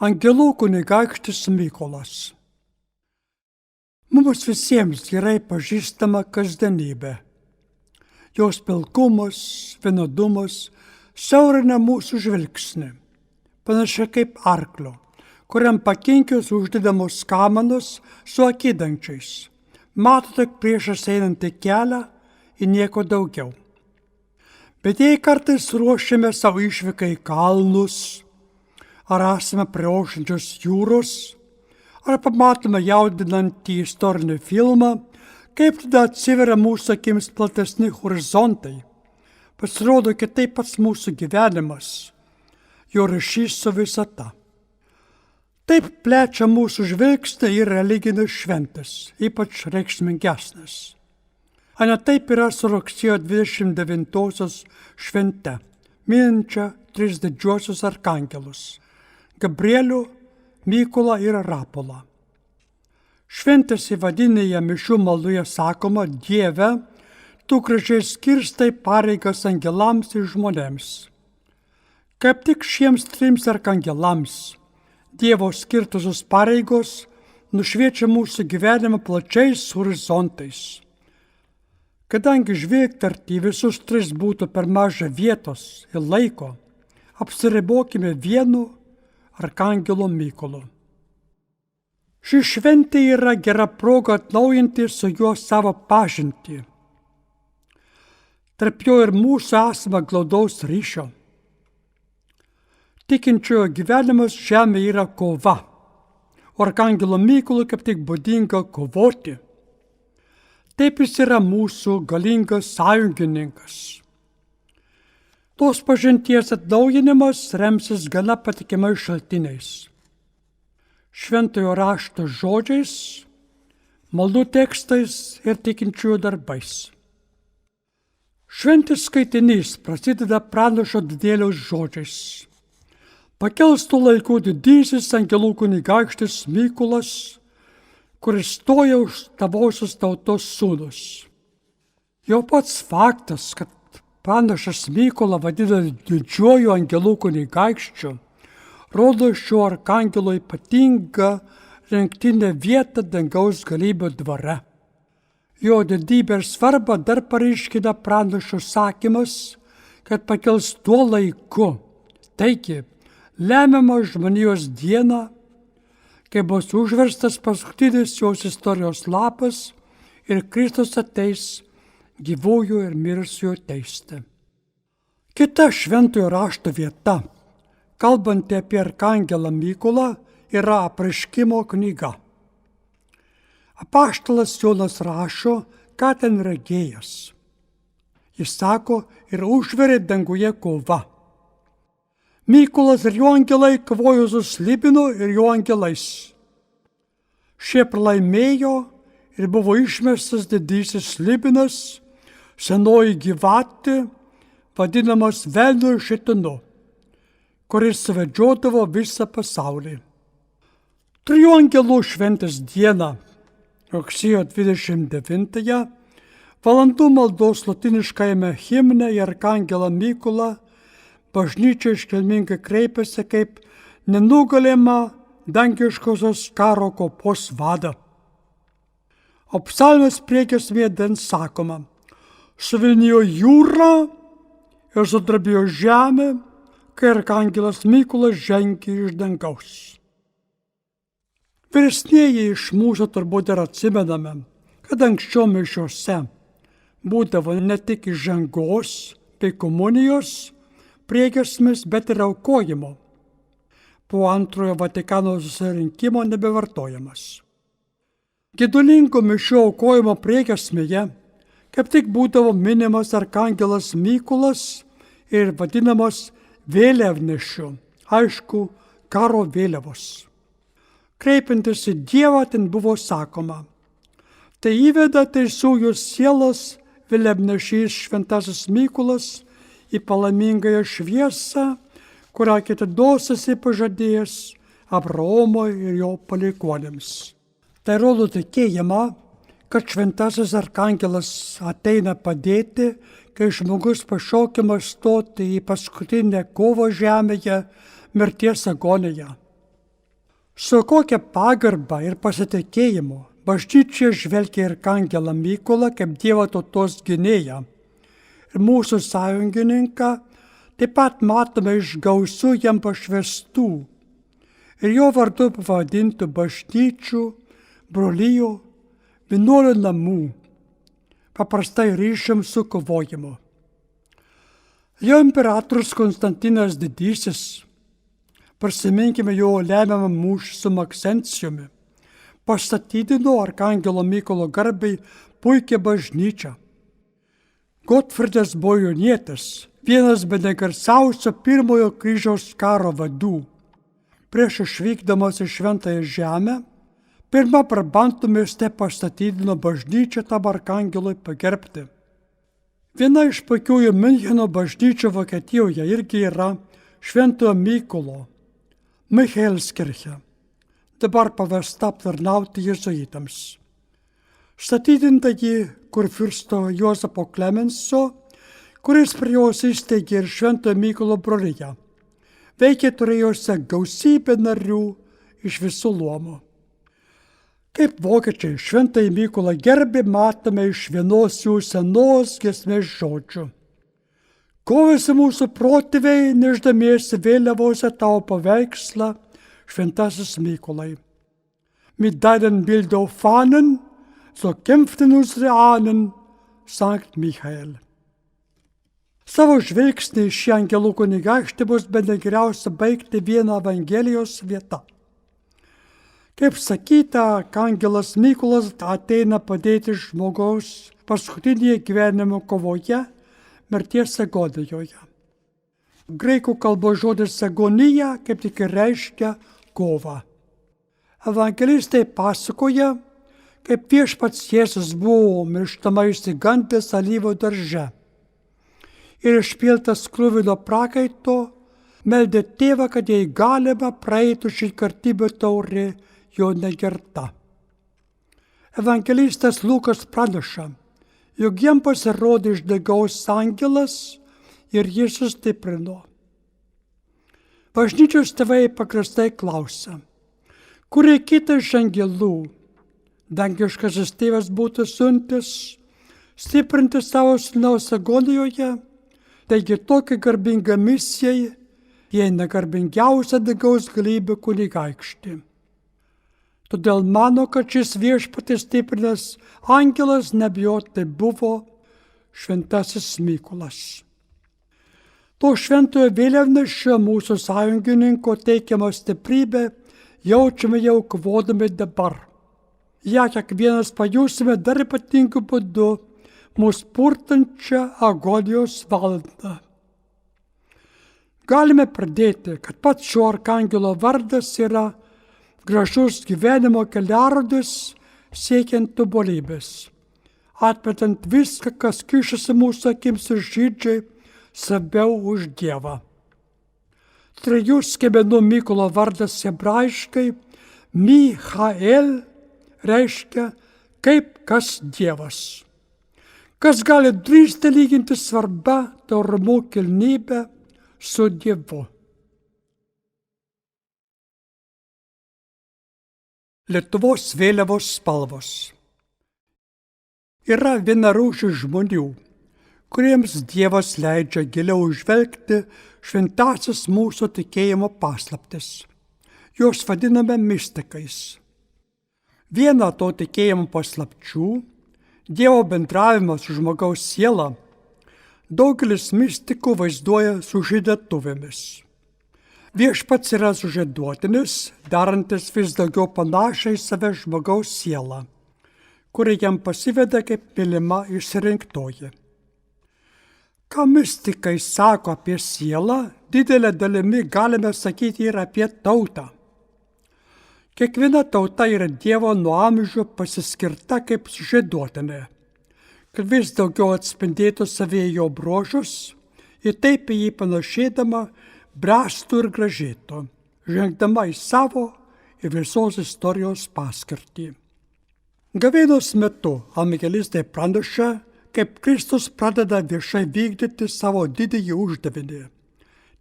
Angelų kunigaikštis Mykolas. Mums visiems gerai pažįstama kasdienybė. Jos pilkumas, vienodumas siaurina mūsų žvilgsnį, panašiai kaip arklio, kuriam pakinkius uždedamos kamanos su akydangčiais. Mato tik priešas einantį kelią ir nieko daugiau. Bet jei kartais ruošiame savo išvyką į kalnus, ar esame prie ošiančios jūros, ar pamatome jaudinantį istorinį filmą, kaip tada atsiveria mūsų akims platesni horizontai. Pasirodo kitaip pats mūsų gyvenimas, jo ryšys su visata. Taip plečia mūsų žvilgsnį ir religinis šventės, ypač reikšmingesnės. A ne taip yra su rugsėjo 29-osios švente, mininčia 3 didžiuosius arkangelus – Gabrielių, Mykolą ir Rapolą. Šventės įvadinėje mišių maldoje sakoma, Dieve, tu gražiai skirstai pareigas angelams ir žmonėms. Kaip tik šiems trims arkangelams Dievo skirtusios pareigos nušviečia mūsų gyvenimą plačiais horizontais. Kadangi žvilgterti į visus tris būtų per maža vietos ir laiko, apsiribokime vienu arkangelo Mykolu. Ši šventė yra gera proga atnaujinti su juo savo pažintį. Tarp jo ir mūsų esama glaudaus ryšio. Tikinčiojo gyvenimas žemė yra kova, o arkangelo Mykolui kaip tik būdinga kovoti. Taip jis yra mūsų galingas sąjungininkas. Tos pažinties atnaujinimas remsis gana patikimais šaltiniais. Šventojo rašto žodžiais, maldų tekstais ir tikinčiųjų darbais. Šventis skaitinys prasideda pranašo Danieliaus žodžiais. Pakels tų laikų didysis angelų kunigaikštis Mykolas, kuris stoja už tavosios tautos sūnus. Jau pats faktas, kad pranašas Mykolą vadina didžiuoju angelų kunigaikščiu, rodo šio arkangelo ypatingą rinktinę vietą dangaus galybių dvare. Jo didybę ir svarbą dar pareiškina pranašo sakymas, kad pakels tuo laiku. Taigi, lemiamą žmonijos dieną, kai bus užverstas paskutinis jos istorijos lapas ir Kristus ateis gyvųjų ir mirusiųjų teisti. Kita šventojo rašto vieta, kalbanti apie arkangelą Mykolą, yra Apreiškimo knyga. Apaštalas Jonas rašo, ką ten regėjęs. Jis sako, ir užverė danguje kova. Mykolas ir jo angelai kovojo su Slibinu ir jo angelais. Šie pralaimėjo ir buvo išmestas didysis Slibinas, senoji gyvatė, vadinamas velnio ir šėtanu, kuris suvedžiodavo visą pasaulį. Trijų angelų šventės dieną, rugsėjo 29-ąją, valandų maldos lotyniškajame himne į arkangelą Mykolą bažnyčia iškilmingai kreipiasi kaip nenugalimą dangiškosios karo kopos vadą. O psalmės priegiesmėje den sakoma, suvilnijo jūra ir sudrabėjo žemė, kai arkangelas Mykolas žengė iš dangaus. Vyresnieji iš mūsų turbūt ir atsimename, kad anksčiau mišiose būdavo ne tik įžangos bei komunijos priegiesmis, bet ir aukojimo. Po antrojo Vatikano susirinkimo nebevartojamas. Gedulingų mišių aukojimo priegiesmėje kaip tik būdavo minimas arkangelas Mykolas ir vadinamas vėliavnešiu, aišku, karo vėliavos. Kreipiantis į Dievą ten buvo sakoma, tai įveda teisiųjų sielas vėliavnešys šventasis Mykolas į palaimingąją šviesą, kurią kitados esi pažadėjęs Abraomui ir jo palikuonėms. Tai rodo tikėjimą, kad šventasis arkangelas ateina padėti, kai žmogus pašaukiamas stoti į paskutinę kovą žemėje, mirties agoniją. Su kokia pagarba ir pasitikėjimu bažnyčia žvelgia arkangelą Mykolą kaip Dievo tautos gynėją. Ir mūsų sąjungininką taip pat matome iš gausių jam pašvestų ir jo vardu pavadintų bažnyčių, brolijų, vienuolių namų, paprastai ryšiam su kovojimu. Jo imperatorius Konstantinas Didysis, prisiminkime jo lemiamą mūšį su Maksencijumi, pastatydino arkangelo Mykolo garbei puikią bažnyčią. Gotfridas Bojonietis, vienas bene garsiausių pirmojo kryžiaus karo vadų, prieš išvykdamas į Šventąją žemę, pirmą Brabanto mieste pastatydino bažnyčią tam arkangelui pagerbti. Viena iš puikiųjų Miuncheno bažnyčių Vokietijoje irgi yra Šventojo Mykolo, Michaelskirche, dabar pavesta aptarnauti jėzuitams. Statydinta ji kurfiursto Juozapo Klemenso, kuris prie jos įsteigė ir Šventojo Mykolo broliją, veikė turėjusią gausybę narių iš visų luomų. Kaip vokiečiai šventąjį Mykolą gerbė, matome iš vienos jų senos giesmės žodžių. Ko visi mūsų protėviai nešdamiesi vėliavose tavo paveikslą, šventasis Mykolai. Mit deinen Bildorfanen, so kämpften unsere Ahnen, Sankt Michael. Savo žvilgsnį šį angelų kunigaikštį bus bene geriausia baigti vieną Evangelijos vietą. Kaip sakyta, angelas Mykolas ateina padėti žmogaus paskutinėje gyvenimo kovoje, mirties agonijoje. Graikų kalbos žodis agonija kaip tik reiškia kovą. Evangelistai pasakoja, kaip viešpats Jėzus buvo mirštamai išsigandęs alyvų darže ir išpiltas kruvino prakaito, meldė tėvą, kad jei galima praeitų šį kartybę taurė jo negerta. Evangelistas Lukas praneša, jog jam pasirodė iš dangaus angelas ir jį sustiprino. Bažnyčios tėvai paprastai klausia, kur reikėtų iš angelų? Dangiškasis tėvas būtų siuntęs stiprinti savo sūnaus agonijoje, taigi tokia garbinga misija, jei negarbingiausia dangaus galybė kunigaikštį. Todėl mano, kad šis viešpatis stiprinęs angelas nebijotai buvo šventasis Mykolas. To šventojo vėliavnešio mūsų sąjungininko teikiamą stiprybę jaučiame jau kovodami dabar. Ja kiekvienas pajusime dar ypatingu būdu mūsų purtančią agonijos valandą. Galime pradėti, kad pats šio arkangelo vardas yra gražus gyvenimo keliarodis siekiant tobulybės, atmetant viską, kas kišasi mūsų akims ir žydžiai, svarbiau už Dievą. Trijų skiemenų Mykolo vardas hebrajiškai Michael reiškia kaip kas Dievas. Kas gali drįsti lyginti svarbą taurumų kilnybę su Dievu. Lietuvos vėliavos spalvos. Yra vienarūšių žmonių, kuriems Dievas leidžia giliau žvelgti šventąsias mūsų tikėjimo paslaptis. Jos vadiname mistikais. Viena to tikėjimo paslapčių – Dievo bendravimas su žmogaus siela – daugelis mistikų vaizduoja sužadėtuvėmis. Viešpats yra sužadėtinis, darantis vis daugiau panašiai save žmogaus sielą, kuri jam pasiveda kaip mylima išsirinktoji. Ką mistikai sako apie sielą, didelę dalimi galime sakyti ir apie tautą. Kiekviena tauta yra Dievo nuo amžių pasiskirta kaip sužadėtinė, kad vis daugiau atspindėtų savyje jo bruožus ir taip į jį panašėdama bręstų ir gražėtų, žengdama į savo ir visos istorijos paskirtį. Gavėnios metu evangelistai praneša, kaip Kristus pradeda viešai vykdyti savo didįjį uždavinį,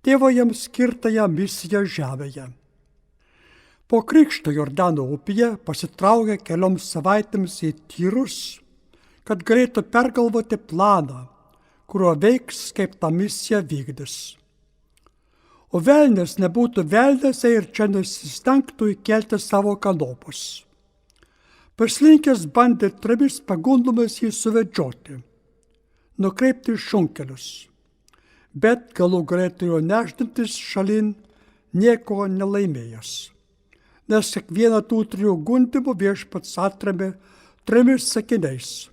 Tėvo jam skirtąją misiją žemėje. Po krikšto Jordano upėje pasitraukė kelioms savaitėms į Tyrus, kad galėtų pergalvoti planą, kuriuo veiks, kaip tą misiją vykdys. O velnias nebūtų velnias ir čia nesistengtų įkelti savo kanopos. Paslinkęs bandė trimis pagundomis jį suvedžioti, nukreipti šunkelius, bet galų gale turėjo nešdintis šalin nieko nelaimėjęs. Nes kiekvieną tų trijų gundymų viešpats atrėmė trimis sakiniais,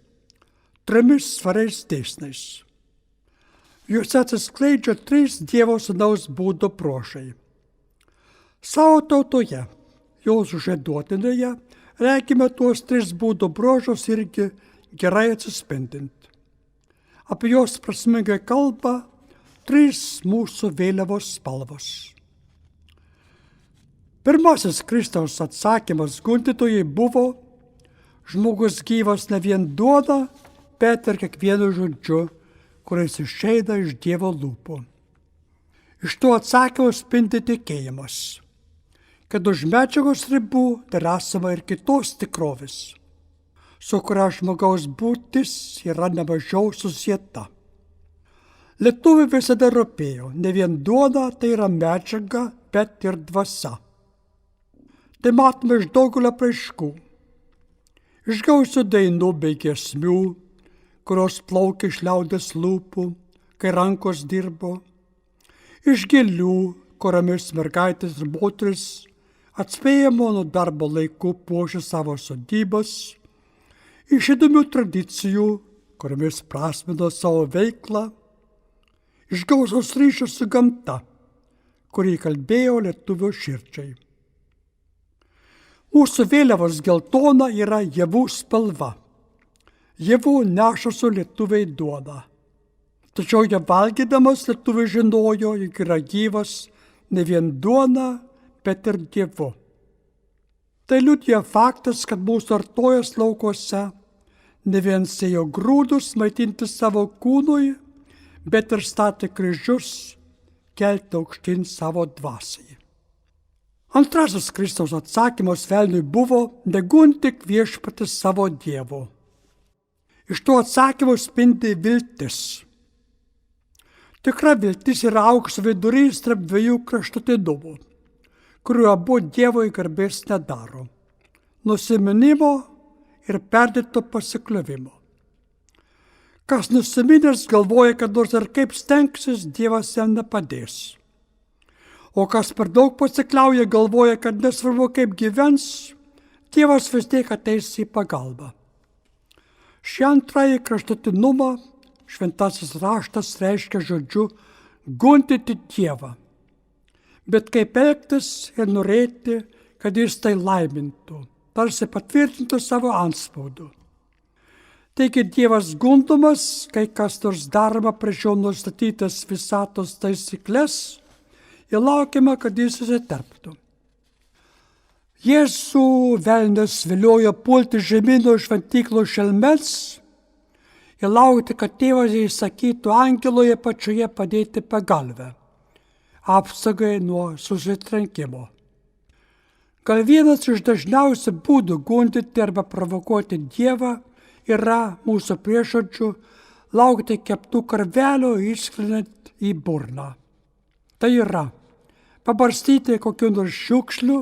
trimis svariais dėsniais. Juose atsiskleidžia trys Dievo sūnaus būdo bruožai. Savo tautoje, jos sužadėtinėje, regime tuos tris būdo bruožus irgi gerai atsispindint. Apie jos prasmingai kalba trys mūsų vėliavos spalvos. Pirmasis Kristaus atsakymas gundytojai buvo: žmogus gyvas ne vien duona, bet ir kiekvienu žodžiu, kuris išeina iš Dievo lūpų. Iš to atsakymo spindi tikėjimas, kad už medžiagos ribų dar esama ir kitos tikrovės, su kuria žmogaus būtis yra nemažiau susieta. Lietuviui visada rūpėjo ne vien duona, tai yra medžiaga, bet ir dvasia. Tai matome iš daugelio apraiškų. Iš gausių dainų bei giesmių, kurios plaukia iš liaudės lūpų, kai rankos dirbo. Iš gėlių, kuriomis mergaitės ir moteris atspėjamo nuo darbo laikų puošia savo sodybas. Iš įdomių tradicijų, kuriomis prasmino savo veiklą. Iš gausaus ryšio su gamta, kurį kalbėjo lietuvių širdžiai. Mūsų vėliavos geltona yra javų spalva. Javų neša su lietuviai duoną. Tačiau ją valgydamas lietuviai žinojo, jog yra gyvas ne vien duona, bet ir dievu. Tai liudija faktas, kad mūsų artojas laukuose ne vien sėjo grūdus maitinti savo kūnui, bet ir statė kryžius kelti aukštyn savo dvasiai. Antrasis Kristaus atsakymas velniui buvo: negundyk viešpaties savo Dievo. Iš to atsakymo spindi viltis. Tikra viltis yra aukso vidurys tarp dviejų kraštutinumų, kuriuo abu Dievui garbės nedaro – nusiminimo ir perdėto pasikliovimo. Kas nusiminęs galvoja, kad nors ir kaip stengsis, Dievas jam nepadės. O kas per daug pasikliauja, galvoja, kad nesvarbu kaip gyvens, Dievas vis tiek ateis į pagalbą. Šį antrąjį kraštutinumą šventasis raštas reiškia žodžiu gundyti Dievą. Bet kaip elgtis ir norėti, kad jis tai laimintų, tarsi patvirtintų savo antspaudu. Taigi Dievas gundomas, kai kas nors daroma prieš jo nustatytas visatos taisyklės, ir laukiama, kad jis įsiterptų. Jėzų velnias viliojo pulti žemyno šventyklos šelmens ir laukti, kad tėvas įsakytų angelui pačioje padėti pagalvę, apsaugai nuo susitrenkimo. Gal vienas iš dažniausių būdų gundyti arba provokuoti Dievą yra mūsų priešodžių laukti keptų karvelio įsklinant į burną. Tai yra pabarstyti kokių nors šiukšlių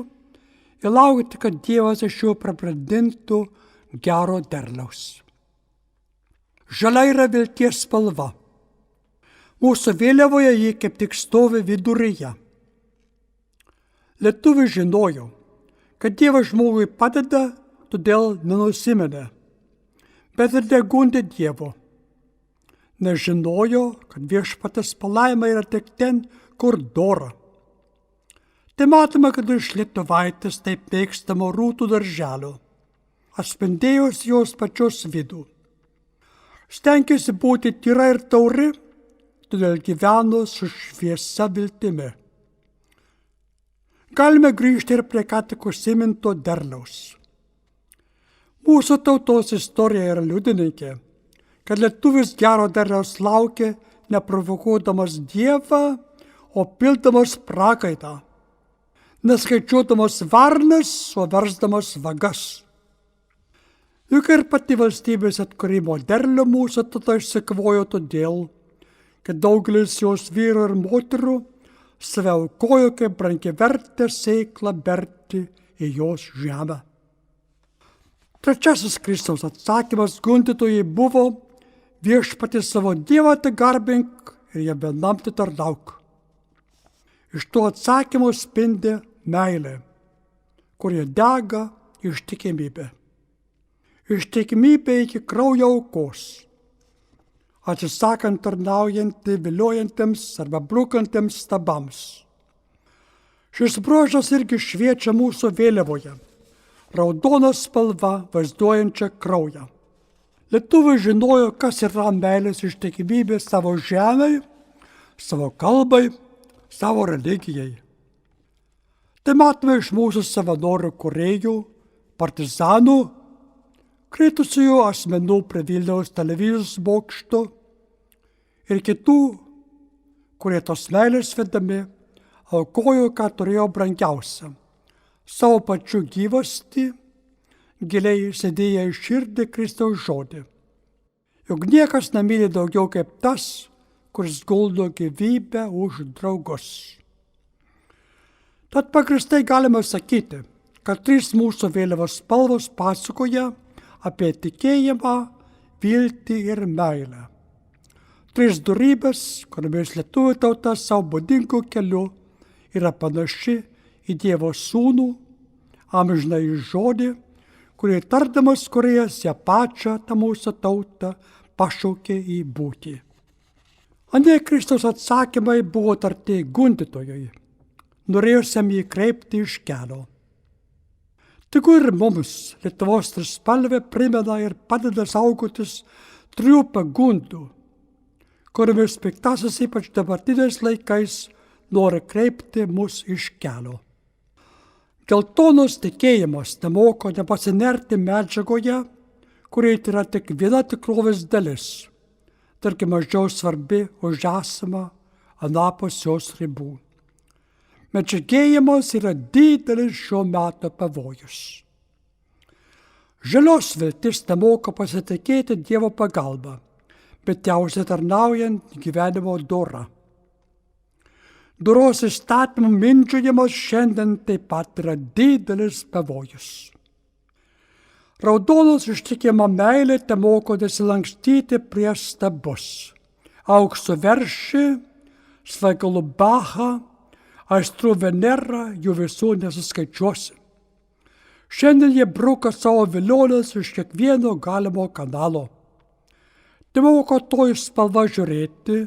ir laukti, kad Dievas iš jų prabrandintų gero derliaus. Žalia yra vilties spalva. Mūsų vėliavoje ji kaip tik stovi viduryje. Lietuviai žinojo, kad Dievas žmogui padeda, todėl nenusiminė, bet ir negundė Dievo. Nežinojo, kad viešpaties palaima yra tik ten, kur dora. Tai matome, kad iš lietuvaitės taip mėgstamo rūtų darželio atspindėjus jos pačios vidų. Stengėsi būti tyra ir tauri, todėl gyveno su šviesa viltimi. Galime grįžti ir prie ką tik užsiminto derliaus. Mūsų tautos istorija yra liudininkė, kad lietuvis gero derliaus laukė neprovokuodamas Dievą, o pildamas prakaitą, neskaičiuodamas varnas, o versdamas vagas. Juk ir pati valstybės atkūrimo derlių mūsų tauta išsikvojo todėl, kad daugelis jos vyrų ir moterų save aukojo kaip brangiavertę sėklą berti į jos žemę. Trečiasis Kristaus atsakymas gundytojai buvo: viešpatie savo Dievą te garbink ir jam vienam te tarnauk. Iš to atsakymo spindi meilė, kurie dega ištikimybė. Ištikimybė iki kraujo aukos, atsisakant tarnaujantį viliojantiems arba brukantiems stabams. Šis bruožas irgi šviečia mūsų vėliavoje, raudona spalva vaizduojančia kraują. Lietuviai žinojo, kas yra meilės ištikimybė savo žemei, savo kalbai, savo religijai. Tai matome iš mūsų savanorių kūrėjų, partizanų, kritusiųjų asmenų prie Vilniaus televizijos bokšto ir kitų kurie tos meilės vedami aukojo, ką turėjo brangiausia - savo pačių gyvastį, giliai įsidėję į širdį Kristaus žodį. Juk niekas nemyli daugiau kaip tas, kuris guldo gyvybę už draugus. Tad pagrįstai galime sakyti, kad 3 mūsų vėliavos spalvos pasakoja apie tikėjimą, viltį ir meilę. 3 dorybės, kuriomis lietuvių tauta savo būdingu keliu yra panaši į Dievo sūnų, amžiną į žodį, kurį tardamas kūrėjas ją pačią tą mūsų tautą pašaukė į būtį. Anie Kristaus atsakymai buvo tarti gundytojui, norėjusiam jį kreipti iš kelio. Tik ir mums Lietuvos trispalvė primena ir padeda saugotis 3 pagundų, kuriomis piktasis ypač dabartiniais laikais nori kreipti mus iš kelio. Geltonos tikėjimas nemoko nepasinerti medžiagoje, kurie yra tik viena tikrovės dalis, tarkim mažiau svarbi už esamą anapus jos ribų. Medžiagėjimas yra didelis šio meto pavojus. Žalios viltis nemoka pasitikėti Dievo pagalba, bet ją užsitarnaujant gyvenimo dorą. Doros įstatymų mindžiojimas šiandien taip pat yra didelis pavojus. Raudonos ištikima meilė temoko nesilankstyti prieš stabus. Aukso veršį, svaigalų Bachą, aistrų Venerą jų visų nesuskaičiuosi. Šiandien jie bruka savo viliones iš kiekvieno galimo kanalo. Temoko to spalva žiūrėti,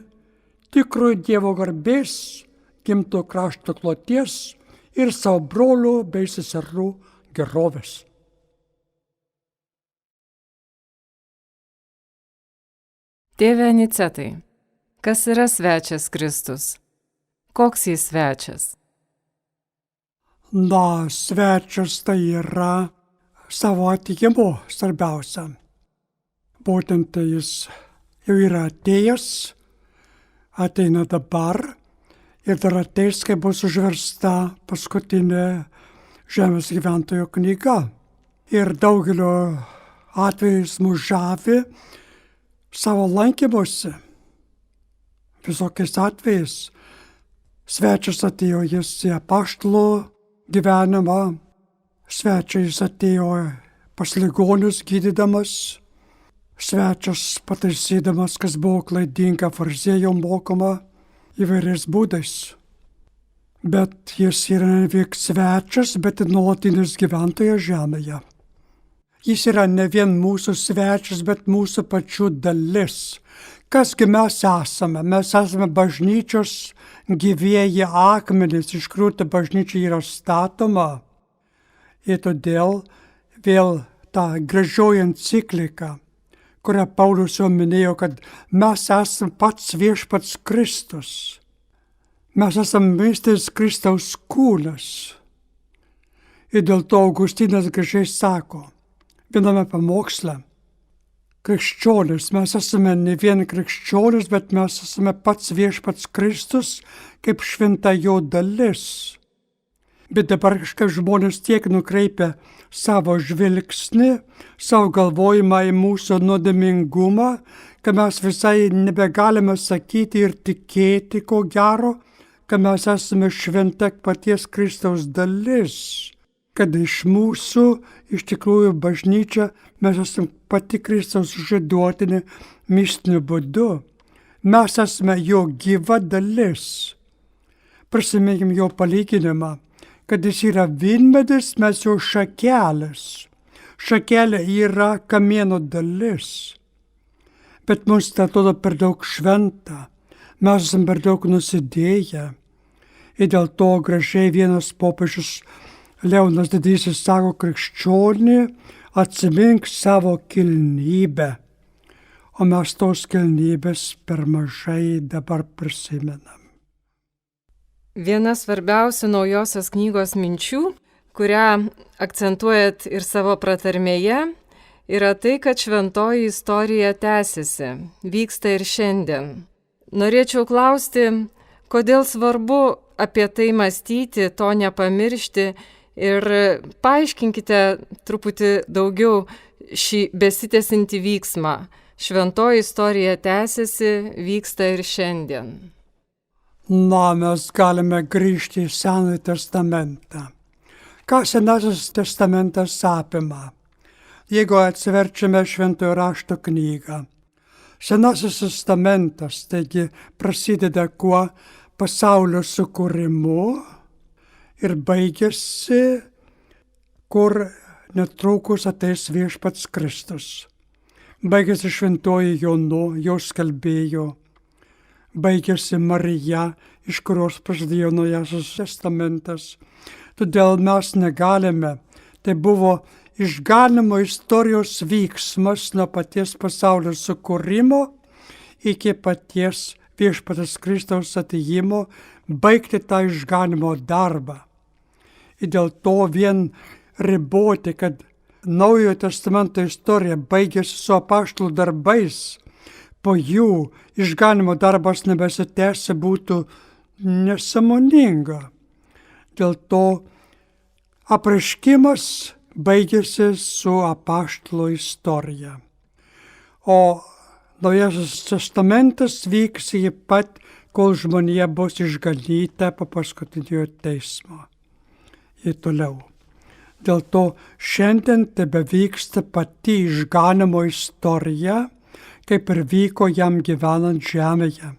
tikrojo Dievo garbės, gimto krašto kloties ir savo brolių bei seserų gerovės. Tėve Anicetai, kas yra svečias Kristus? Koks jis svečias? Svečias tai yra savo atėjimu svarbiausia. Būtent jis jau yra atėjęs, ateina dabar ir dar ateis, kai bus užversta paskutinė žemės gyventojo knyga. Ir daugelio atvejais mus žavi savo lankymuose. Visokiais atvejais. Svečias atėjo jis į apaštalų gyvenimą, svečias atėjo pas ligonius gydydamas, svečias pataisydamas, kas buvo klaidinga fariziejų mokoma įvairiais būdais. Bet jis yra ne tik svečias, bet ir nuolatinis gyventojas žemėje. Jis yra ne vien mūsų svečias, bet mūsų pačių dalis. Kasgi mes esame? Mes esame bažnyčios gyvieji akmenys, iš kurių ta bažnyčia yra statoma. Ir todėl vėl ta gražioji enciklika, kurią Paulius jau minėjo, kad mes esame pats viešpats Kristus. Mes esame mistis Kristaus kūnas. Ir dėl to Augustinas gražiai sako, viename pamoksle, krikščionis, mes esame ne vien krikščionis, bet mes esame pats viešpats Kristus kaip šventa jo dalis. Bet dabar kažkaip žmonės tiek nukreipia savo žvilgsnį, savo galvojimą į mūsų nuodėmingumą, kad mes visai nebegalime sakyti ir tikėti, ko gero, kad mes esame šventa paties Kristaus dalis. Kad iš mūsų, iš tikrųjų bažnyčia, mes esame pati Kristaus žieduotinė mistiniu būdu. Mes esame jo gyva dalis. Prisiminkim jo palyginimą, kad jis yra vynmedis, mes jo šakelės. Šakelė yra kamieno dalis. Bet mums tai atrodo per daug šventa. Mes esame per daug nusidėję. Ir dėl to gražiai vienas popiežius Leonas Didysis sako, krikščionį atsimink savo kilnybę, o mes tos kilnybės per mažai dabar prisimenam. Viena svarbiausių naujosios knygos minčių, kurią akcentuojat ir savo pratarmėje, yra tai, kad šventoji istorija tęsiasi, vyksta ir šiandien. Norėčiau klausti, Kodėl svarbu apie tai mąstyti, to nepamiršti ir paaiškinkite truputį daugiau šį besitęsiantį vyksmą. Šventoji istorija tęsiasi, vyksta ir šiandien. Mes galime grįžti į Senąjį testamentą. Ką Senasis testamentas apima? Jeigu atsiverčiame Šventojo rašto knygą. Senasis testamentas, taigi, prasideda kuo? Pasaulio sukūrimu ir baigėsi, kur netrukus ateis viešpats Kristus. Baigėsi šventoji Jonu, jos skelbėjo. Baigėsi Marija, iš kurios prasidėjo Naujasis testamentas. Todėl mes negalime. Tai buvo išganymo istorijos vyksmas nuo paties pasaulio sukūrimo iki paties viešpaties Kristaus atėjimo, baigti tą išganymo darbą. Ir dėl to vien riboti, kad Naujojo testamento istorija baigėsi su apaštalų darbais, po jų išganymo darbas nebesitęsia, būtų nesąmoninga. Dėl to apreiškimas baigėsi su apaštalo istorija. O Naujasis testamentas vyks iki pat, kol žmonija bus išganyta po paskutinio teismo. Ir toliau. Dėl to šiandien tebevyksta pati išganymo istorija, kaip ir vyko jam gyvenant žemėje.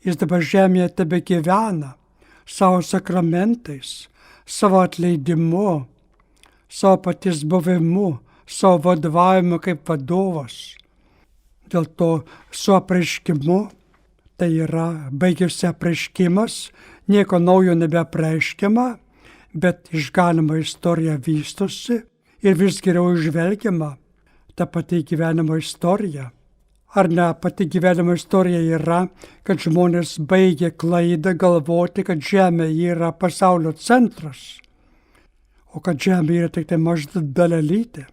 Jis dabar žemėje tebegyvena savo sakramentais, savo atleidimu, savo paties buvimu, savo vadovavimu kaip vadovas. Dėl to su apreiškimu, tai yra baigėsi apreiškimas, nieko naujo nebeapreiškiama, bet išganymo istorija vystosi ir vis geriau žvelgiama ta pati gyvenimo istorija. Ar ne pati gyvenimo istorija yra, kad žmonės baigė klaidą galvoti, kad Žemė yra pasaulio centras, o kad Žemė yra tik tai maža dalelytė.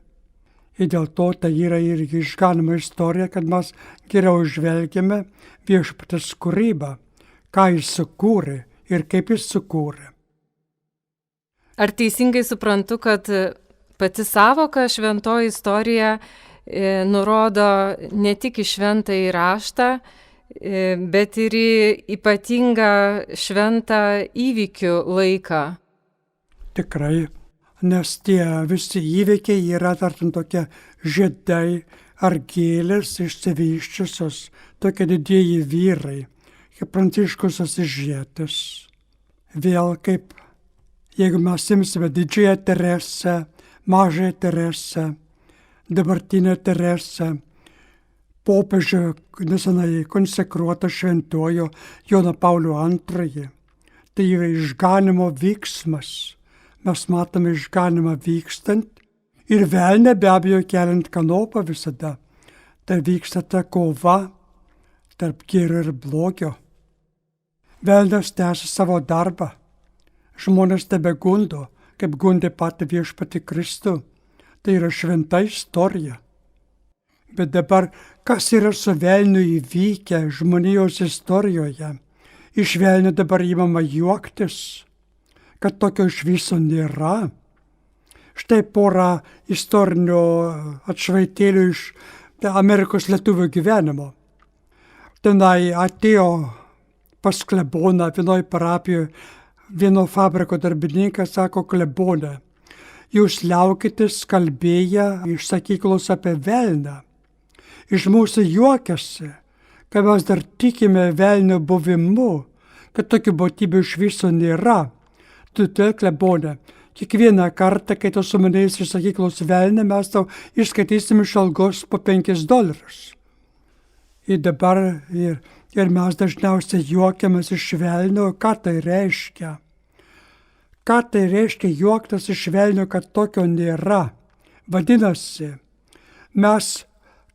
Ir dėl to tai yra ir išganymo istorija, kad mes geriau žvelgiame viešpaties kūrybą, ką jis sukūrė ir kaip jis sukūrė. Ar teisingai suprantu, kad pati savoka šventoji istorija nurodo ne tik į šventąjį raštą, bet ir į ypatingą šventą įvykių laiką? Tikrai. Nes tie visi įvykiai yra tartum tokie žiedai ar gėlės išsivyščiusios, tokie didieji vyrai, kaip Pranciškus Asyžietis. Vėl kaip, jeigu mes imsime didžiąją Teresę, mažąją Teresę, dabartinę Teresę, popiežių nesenai konsekruotą šventojo Joną Paulių II. Tai yra išganymo vyksmas. Mes matome išganymą vykstant ir velnią be abejo keliant kanopą visada. Tai vyksta ta kova tarp gėrio ir blogio. Velnias tęsia savo darbą. Žmonės tebegundo, kaip gundė patį viešpatį Kristų. Tai yra šventa istorija. Bet dabar, kas yra su velniu įvykę žmonijos istorijoje? Iš velnio dabar įmama juoktis, kad tokio iš viso nėra. Štai porą istorinių atšvaitėlių iš Amerikos lietuvių gyvenimo. Tenai atėjo pas kleboną vienoj parapijoje, vieno fabriko darbininkas sako: klebone, jūs liaukitės kalbėję iš sakyklos apie velnią. Iš mūsų juokiasi, kad mes dar tikime velnio buvimu, kad tokių būtybių iš viso nėra. Tu klebone, kiekvieną kartą, kai tu su manęs iš sakyklos velnę, mes tau išskaitysim iš algos po $5. Ir dabar ir mes dažniausiai juokiamės iš velnio. Ką tai reiškia? Ką tai reiškia juoktas iš velnio, kad tokio nėra? Vadinasi, mes,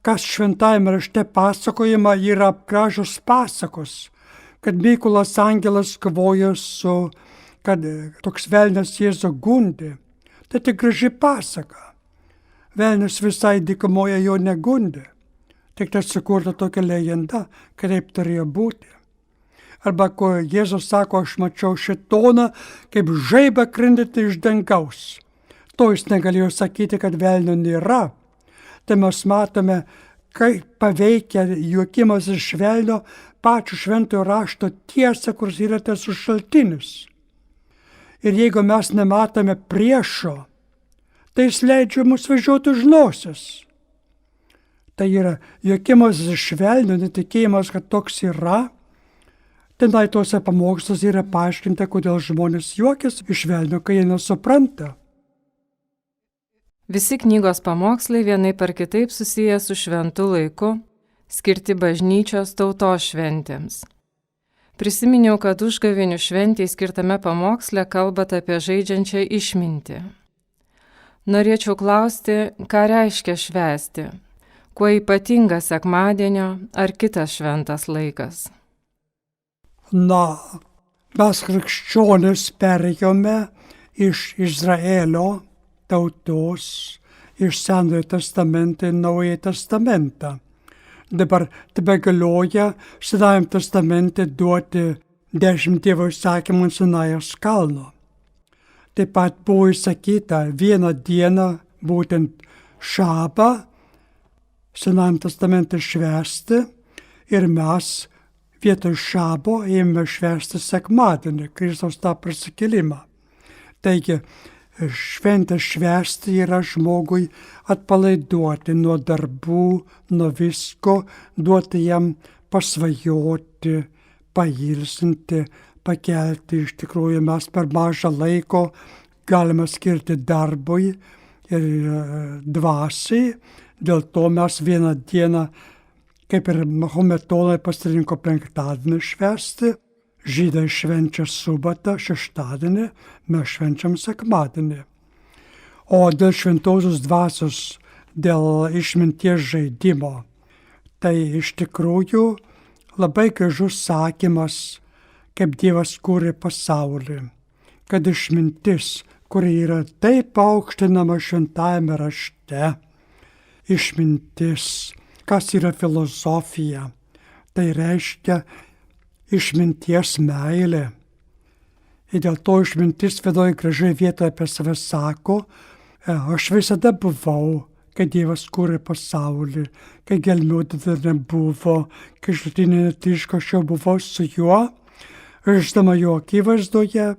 kas šventajame rašte pasakojama, yra gražus pasakos, kad Mykolas angelas kovojo su, kad toks velnias Jėzų gundė. Tai tik graži pasaka. Velnias visai dykumoje jo negundė. Tik tai sukurta tokia legenda, kaip turėjo būti. Arba ko Jėzus sako, aš mačiau šėtoną, kaip žaibą krintantį iš dangaus. To jis negalėjo sakyti, kad velnio nėra. Tai mes matome, kaip paveikia juokimas iš velnio pačių šventojo rašto tiesą, kuris yra tas šaltinis. Ir jeigu mes nematome priešo, tai jis leidžia mus važiuoti už nosies. Tai yra juokimas iš velnio, netikėjimas, kad toks yra. Tenai tuose pamoksluose yra paaiškinta, kodėl žmonės juokiasi iš velnio, kai jie nesupranta. Visi knygos pamokslai vienaip ar kitaip susiję su šventu laiku, skirti bažnyčios tautos šventėms. Prisiminiau, kad užgavėnių šventėje skirtame pamoksle kalbate apie žaidžiančią išmintį. Norėčiau klausti, ką reiškia švęsti, kuo ypatingas sekmadienio ar kitas šventas laikas. Na, mes krikščionys perėjome iš Izraelio tautos, iš Senojo testamento į Naująjį testamentą. Dabar tebegalioja Senajam testamente duoti 10 Dievo įsakymų ant Sinajaus kalno. Taip pat buvo įsakyta vieną dieną, būtent šabą, Senajam testamente švęsti ir mes vietoj šabo ėmėme švęsti sekmadienį, Kristaus tą prisikėlimą. Taigi, šventę švęsti yra žmogui atpalaiduoti nuo darbų, nuo visko, duoti jam pasvajoti, pailsinti, pakelti. Iš tikrųjų, mes per mažą laiko galime skirti darbui ir dvasiai. Dėl to mes vieną dieną, kaip ir mahometonai, pasirinko penktadienį švęsti. Žydai švenčia subatą, šeštadienį, mes švenčiam sekmadienį. O dėl šventosios dvasios, dėl išminties žaidimo, tai iš tikrųjų labai gražus sakymas, kaip Dievas kūrė pasaulį, kad išmintis, kuri yra taip aukštinama šventajame rašte, išmintis, kas yra filosofija, tai reiškia išminties meilė. Ir dėl to išmintis vienoje gražiai vietoje apie save sako, aš visada buvau, kai Dievas kūrė pasaulį, kai gelmių dar nebuvo, kai šaltinė netiško, aš jau buvau su juo, žinoma jo akivaizdoje.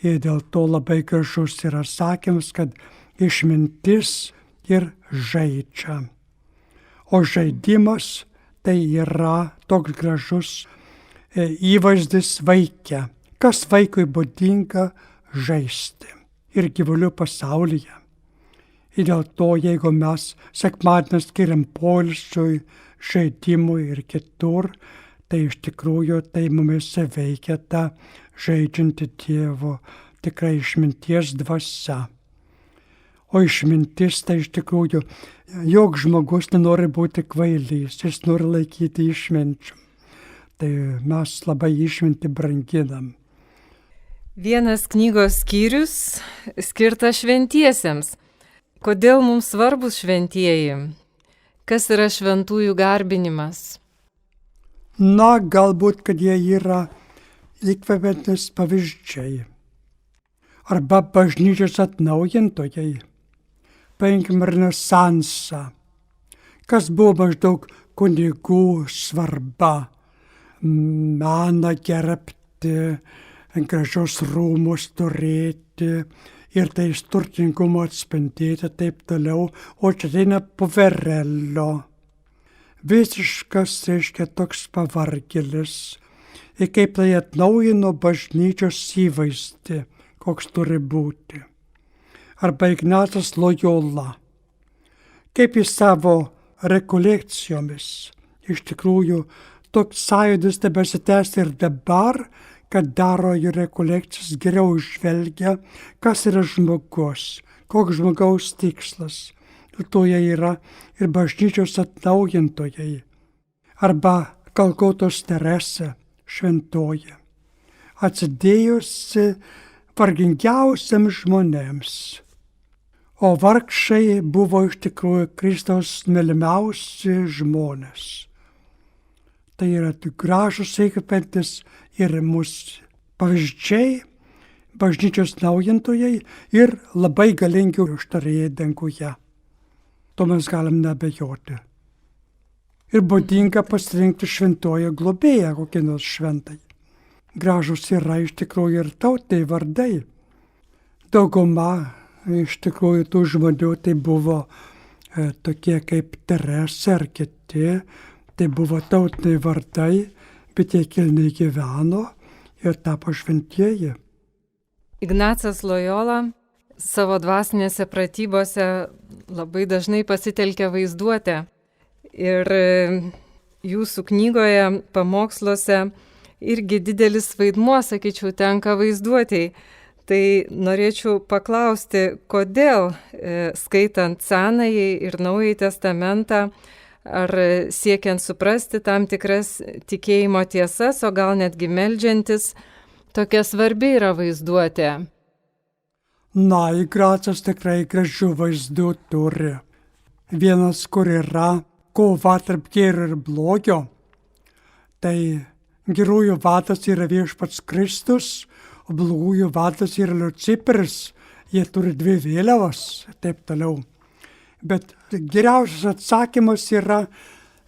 Ir dėl to labai gražus yra sakymas, kad išmintis ir žaidžia. O žaidimas tai yra toks gražus įvaizdis vaikė, kas vaikui būdinga žaisti ir gyvulių pasaulyje. Ir dėl to, jeigu mes sekmadienį skiriam poilsiui, žaidimui ir kitur, tai iš tikrųjų tai mumise veikia ta žaidžianti Dievo tikrai išminties dvasia. O išmintis tai iš tikrųjų, joks žmogus nenori būti kvailys, jis nori laikyti išminčių. Tai mes labai išmintį branginam. Vienas knygos skyrius skirtas šventiesiems. Kodėl mums svarbus šventieji? Kas yra šventųjų garbinimas? Na, galbūt, kad jie yra įkvepiantys pavyzdžiai. Arba bažnyčios atnaujintojai. Paimkim renesansą. Kas buvo maždaug kunigų svarba? Meną gerbti, gražios rūmus turėti ir tai turtingumo atspindėti taip toliau, o čia ateina Poverello. Visiškas, reiškia, toks pavargėlis. Ir kaip tai atnaujino bažnyčios įvaizdį, koks turi būti. Arba Ignacas Lojola. Kaip jis savo rekolekcijomis iš tikrųjų toks sąjūdis tebesitęsia ir dabar, kad daro jų rekolekcijas, geriau žvelgia, kas yra žmogus, koks žmogaus tikslas. Ir to jie yra ir bažnyčios atnaujintojai. Arba Kalkotos Teresė, šventoji, atsidėjusi vargingiausiams žmonėms. O vargšai buvo iš tikrųjų Kristaus mylimiausi žmonės. Tai yra gražus įkvepiantis ir mūsų pavyzdžiai, bažnyčios naujintojai ir labai galingi užtarėjai danguje. To mes galim nebejoti. Ir būdinga pasirinkti šventojo globėją, kokį nors šventai. Gražus yra iš tikrųjų ir tautiniai vardai. Dauguma iš tikrųjų tų žmonių tai buvo tokie kaip Teresa ar kiti, tai buvo tautiniai vardai, bet jie kilniai gyveno ir tapo šventieji. Ignacas Lojola savo dvasinėse pratybose labai dažnai pasitelkia vaizduotę. Ir jūsų knygoje, pamoksluose irgi didelis vaidmuo, sakyčiau, tenka vaizduotei. Tai norėčiau paklausti, kodėl skaitant Senąjį ir Naująjį testamentą, ar siekiant suprasti tam tikras tikėjimo tiesas, o gal netgi meldžiantis, tokia svarbi yra vaizduotė. Na, Ignacas tikrai gražių vaizdų turi. Vienas, kur yra kova tarp gėrio ir blogio, tai gerųjų vadas yra Viešpats Kristus, o blogųjų vadas yra Liuciferis. Jie turi dvi vėliavas, taip toliau. Bet geriausias atsakymas yra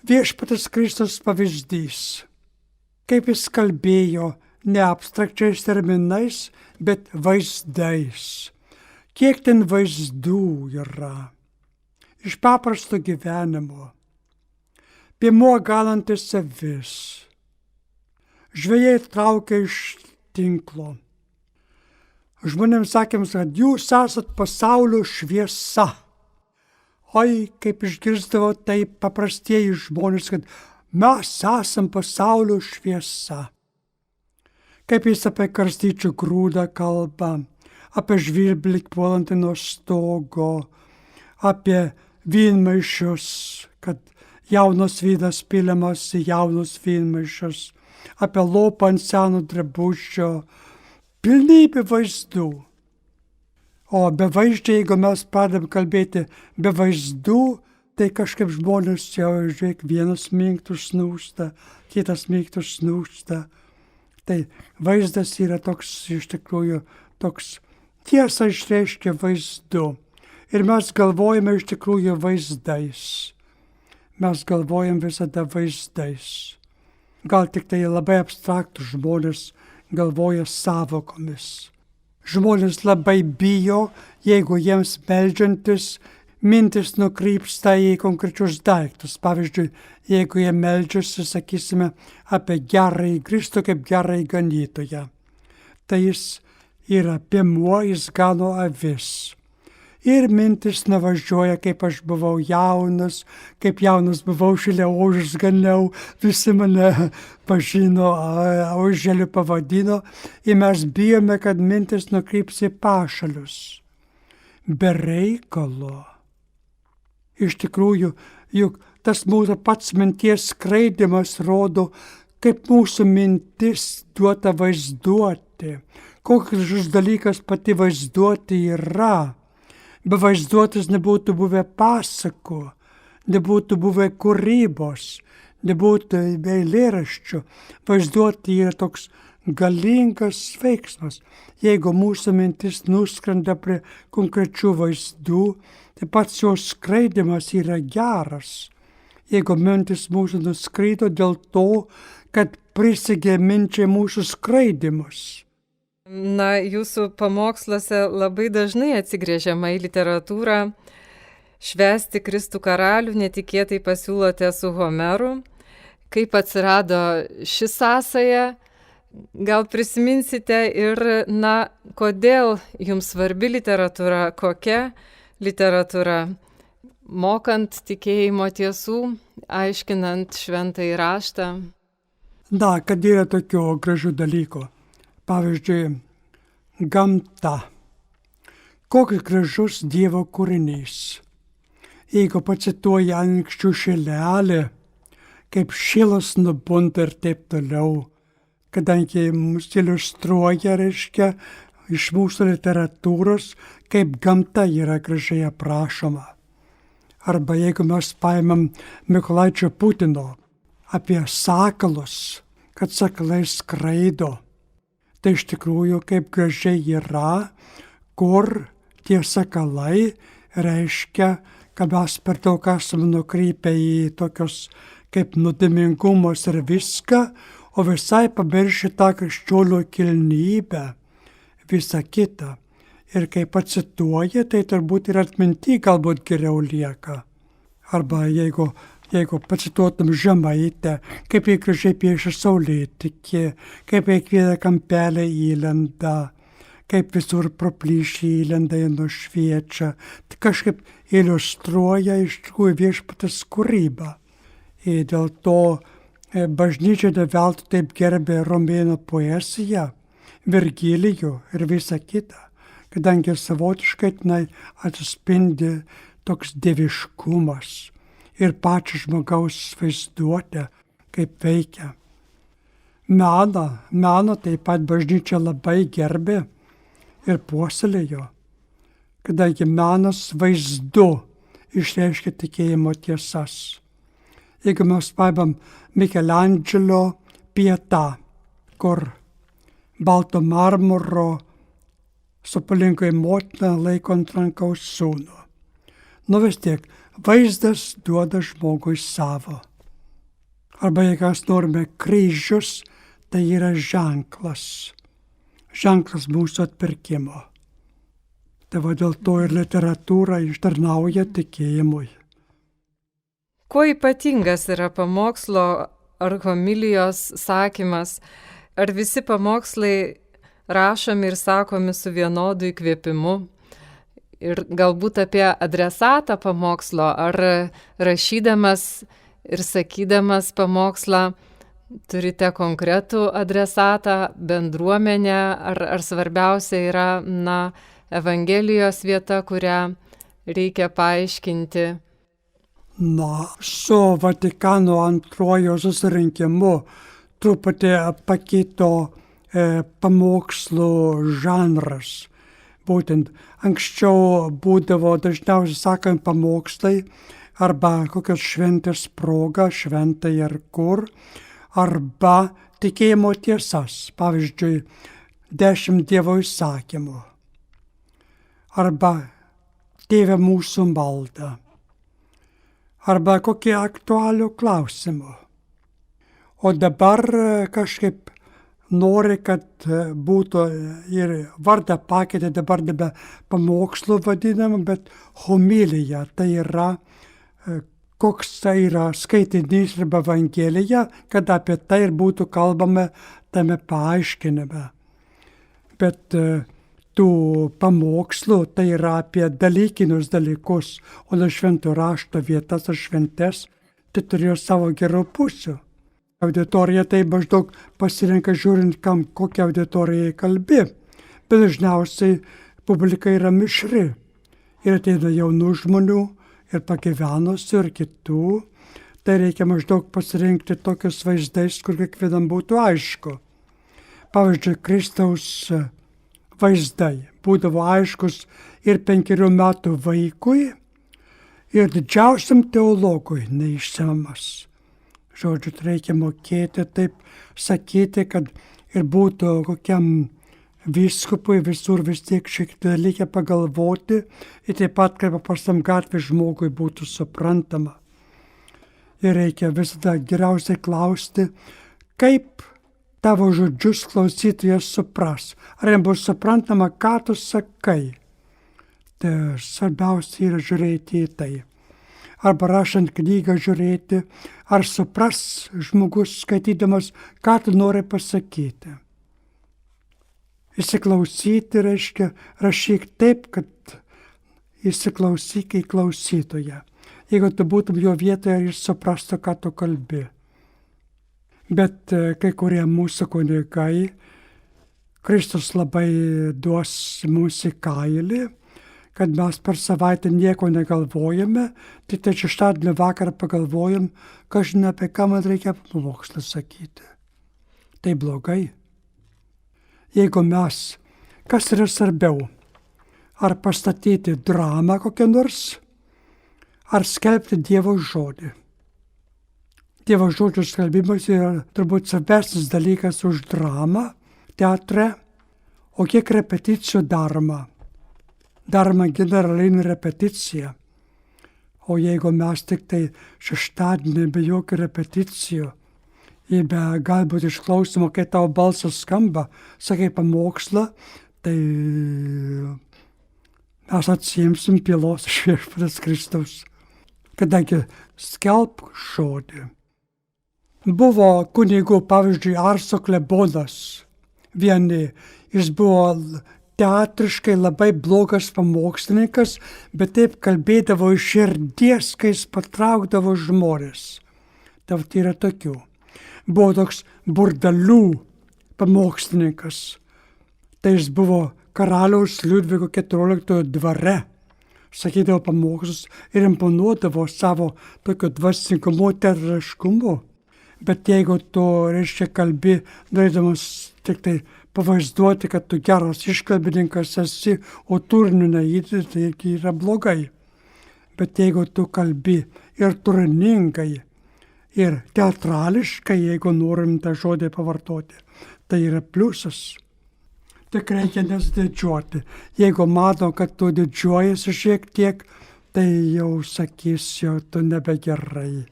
Viešpatas Kristus pavyzdys. Kaip jis kalbėjo ne abstrakčiais terminais, bet vaizdais. Kiek ten vaizdų yra iš paprasto gyvenimo. Piemuo galantis avis. Žvejai traukia iš tinklo. Žmonėms sakėm, kad jūs esat pasaulio šviesa. Oi, kaip išgirsdavo tai paprastieji žmonės, kad mes esam pasaulio šviesa. Kaip jis apie karstyčių grūdą kalba, apie žvirblį puolantį nuo stogo, apie vynmaišius, kad jaunas vynas piliamas į jaunus vynmaišius, apie lopą ant seno drabužio, pilnybė vaizdų. O be vaizdžiai, jeigu mes pradedam kalbėti be vaizdų, tai kažkaip žmonės jau, žiūrėk, vienas minktus snūsta, kitas minktus snūsta. Tai vaizdas yra toks, iš tikrųjų, toks tiesa išreiškia vaizdu. Ir mes galvojame iš tikrųjų vaizdais. Mes galvojam visada vaizdais. Gal tik tai labai abstraktų žmonės galvoja sąvokomis. Žmonės labai bijo, jeigu jiems meldžiantis mintis nukrypsta į konkrečius daiktus. Pavyzdžiui, jeigu jie meldžiasi, sakysime, apie gerąjį Kristų kaip gerąjį ganytoją. Tai jis yra piemuo, jis gano avis. Ir mintis nuvažiuoja, kaip aš buvau jaunas, kaip jaunas buvau šalia ožus ganiau, visi mane pažino, oželiu pavadino, ir mes bijome, kad mintis nukryps į pašalius. Be reikalo. Iš tikrųjų, juk tas mūsų pats minties skraidimas rodo, kaip mūsų mintis duota vaizduoti. Koks žus dalykas pati vaizduoti yra. Be vaizduotis nebūtų buvę pasakų, nebūtų buvę kūrybos, nebūtų eilėraščių. Vaizduoti yra toks galingas veiksmas. Jeigu mūsų mintis nuskrenda prie konkrečių vaizdų, tai pats jos skraidimas yra geras. Jeigu mintis mūsų nuskrido dėl to, kad prisigė minčiai mūsų skraidimus. Na, jūsų pamoksluose labai dažnai atsigręžiama į literatūrą. Švęsti Kristų karalių netikėtai pasiūlote su Homeru. Kaip atsirado ši sąsaja, gal prisiminsite ir, kodėl jums svarbi literatūra, kokia literatūra, mokant tikėjimo tiesų, aiškinant šventąjį raštą. Kad yra tokių gražių dalykų. Pavyzdžiui, gamta. Koks gražus Dievo kūrinys. Jeigu pacituoji anykščių šilelį, kaip šilas nubunda ir taip toliau, kadangi mus iliustruoja, reiškia, iš mūsų literatūros, kaip gamta yra gražiai aprašoma. Arba jeigu mes paimam Mykolaičio Putino apie sakalus, kad sakalai skraido. Tai iš tikrųjų kaip gražiai yra, kur tie sakalai reiškia, kad mes per daug esame nukreipę į tokius kaip nuodėmingumus ir viską, o visai pamiršę tą krikščionių kilnybę, visą kitą. Ir kai pacituoja, tai turbūt ir atminty galbūt geriau lieka. Arba jeigu pacituotum Žemaitę, kaip jie gražiai piešia saulėtekį, kaip kiekvieną kampelį įlenda, kaip visur pro plyšį įlenda ir nušviečia. Tai kažkaip iliustruoja iš tikrųjų viešpaties kūrybą. Ir dėl to bažnyčia ne veltui taip gerbė romėnų poeziją, Virgilijų ir visą kitą, kadangi savotiškai tenai atsispindi toks dieviškumas ir pačią žmogaus vaizduotę, kaip veikia. Meną taip pat bažnyčia labai gerbė ir puoselėjo, kadangi menas vaizdu išreiškia tikėjimo tiesas. Jeigu mes paimam Michelangelo Pietà, kur balto marmuro su palinkai motina laikant rankaus sūnų. Vis tiek, vaizdas duoda žmogui savo. Arba jeigu mes norime kryžius, tai yra ženklas. Ženklas mūsų atpirkimo. Tai dėl to ir literatūra ištarnauja tikėjimui. Kuo ypatingas yra pamokslo ar homilijos sakymas? Ar visi pamokslai rašomi ir sakomi su vienodu įkvėpimu? Ir galbūt apie adresatą pamokslo, ar rašydamas ir sakydamas pamokslą turite konkretų adresatą, bendruomenę, ar svarbiausia yra, Evangelijos vieta, kurią reikia paaiškinti? Su Vatikano antrojo susirinkimu truputį pakito pamokslų žanras. Būtent anksčiau būdavo dažniausiai sakant pamokslai arba kokios šventės proga, šventai ar kur, arba tikėjimo tiesas, pavyzdžiui, 10 Dievo įsakymų, arba Tėve mūsų malda, arba kokie aktualių klausimų. O dabar kažkaip nori, kad būtų ir vardą pakeitė, dabar nebe pamokslų vadinama, bet homilija. Tai yra, koks tai yra skaitinys arba evangelija, kad apie tai ir būtų kalbama tame paaiškinime. Bet tų pamokslų tai yra apie dalykinius dalykus, o ne švento rašto vietas ar šventes, tai turėjo savo gerų pusių. Auditorija tai maždaug pasirenka žiūrint, kokią auditoriją kalbi, bet dažniausiai publika yra mišri. Ir ateina jaunų žmonių, ir pagyvenusių, ir kitų. Tai reikia maždaug pasirinkti tokius vaizdais, kur kiekvienam būtų aišku. Pavyzdžiui, Kristaus vaizdai būdavo aiškus ir 5 metų vaikui, ir didžiausiam teologui neišsemiamas. Žodžiu, reikia mokėti taip sakyti, kad ir būtų kokiam vyskupui visur vis tiek šiek tiek reikia pagalvoti ir taip pat, kaip paprastam gatvės žmogui būtų suprantama. Ir reikia visada geriausiai klausti, kaip tavo žodžius klausytojas supras. Ar jam bus suprantama, ką tu sakai. Tai svarbiausia yra žiūrėti į tai. Arba rašant knygą žiūrėti, ar supras žmogus skaitydamas, ką tu nori pasakyti. Įsiklausyti reiškia rašyk taip, kad įsiklausyk į klausytoją. Jeigu tu būtum jo vietoje, jis suprastų, ką tu kalbi. Bet kai kurie mūsų kunigai, Kristus labai duos mūsų kailį, kad mes per savaitę nieko negalvojame, tik tai šeštadienio vakarą pagalvojam, kažin apie ką man reikia pamokslą sakyti. Tai blogai. Jeigu mes, kas yra svarbiau, ar pastatyti dramą kokią nors, ar skelbti Dievo žodį. Dievo žodžio skelbimas yra turbūt svarbesnis dalykas už dramą teatre, o kiek repeticijų daroma. Daroma generalinė repeticija. O jeigu mes tik tai šeštadienį be jokių repeticijų, be galbūt išklausimo, kai tavo balsas skamba, sakai pamokslą, tai mes atsiimsim pylos iš Viešpaties Kristaus, kadangi skelbk žodį. Buvo kunigų, pavyzdžiui, Arso klebonas. Jis buvo teatriškai labai blogas pamokslininkas, bet taip kalbėdavo iš širdies, kai jis patraukdavo žmonės. Tai yra tokių. Buvo toks Burdalių pamokslininkas. Tai jis buvo karaliaus Liudviko XIV dvare. Sakydavo pamokslus ir imponuodavo savo tokio dvasingumo, teatriškumu. Bet jeigu tu, kalbi, norėdamas tik tai pavaizduoti, kad tu geras iškalbininkas esi, o turinių neįdėti, tai irgi yra blogai. Bet jeigu tu kalbi ir turiningai, ir teatrališkai, jeigu norim tą žodį pavartoti, tai yra pliusas. Tik reikia nesididžiuoti. Jeigu mato, kad tu didžiuojasi šiek tiek, tai jau sakys, jau tu nebegerai.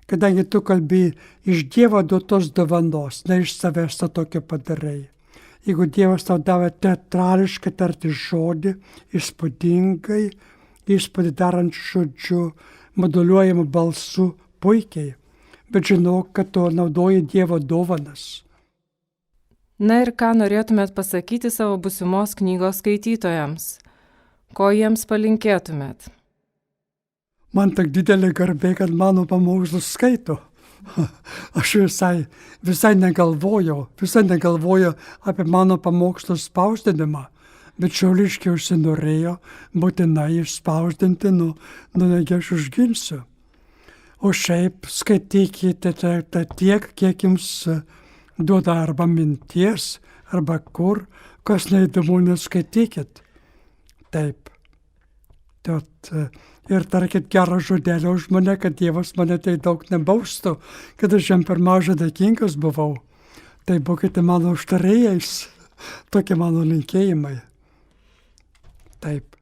Kadangi tu kalbi iš Dievo duotos dovanos, ne iš savęs to tokio padarai. Jeigu Dievas tau davė teatrališkai tarti žodį, įspūdingai, įspūdį darančių žodžiu, moduliuojamų balsų, puikiai, bet žinok, kad tu naudoji Dievo dovanas. Na ir ką norėtumėt pasakyti savo būsimos knygos skaitytojams? Ko jiems palinkėtumėt? Man tak didelė garbė, kad mano pamokslus skaito. Aš visai negalvojau apie mano pamokslų spausdinimą, bet Šiauliškiai užsinorėjo būtinai išspausdinti, negi aš užginsiu. O šiaip skaitykite tiek, kiek jums duoda arba minties, arba kur, kas neįdomu, neskaitykit. Taip. Ir tarkit gerą žodelį už mane, kad Dievas mane tai daug nebaustų, kad aš jam per mažą dėkingas buvau. Tai būkite mano užtarėjais, tokie mano linkėjimai. Taip.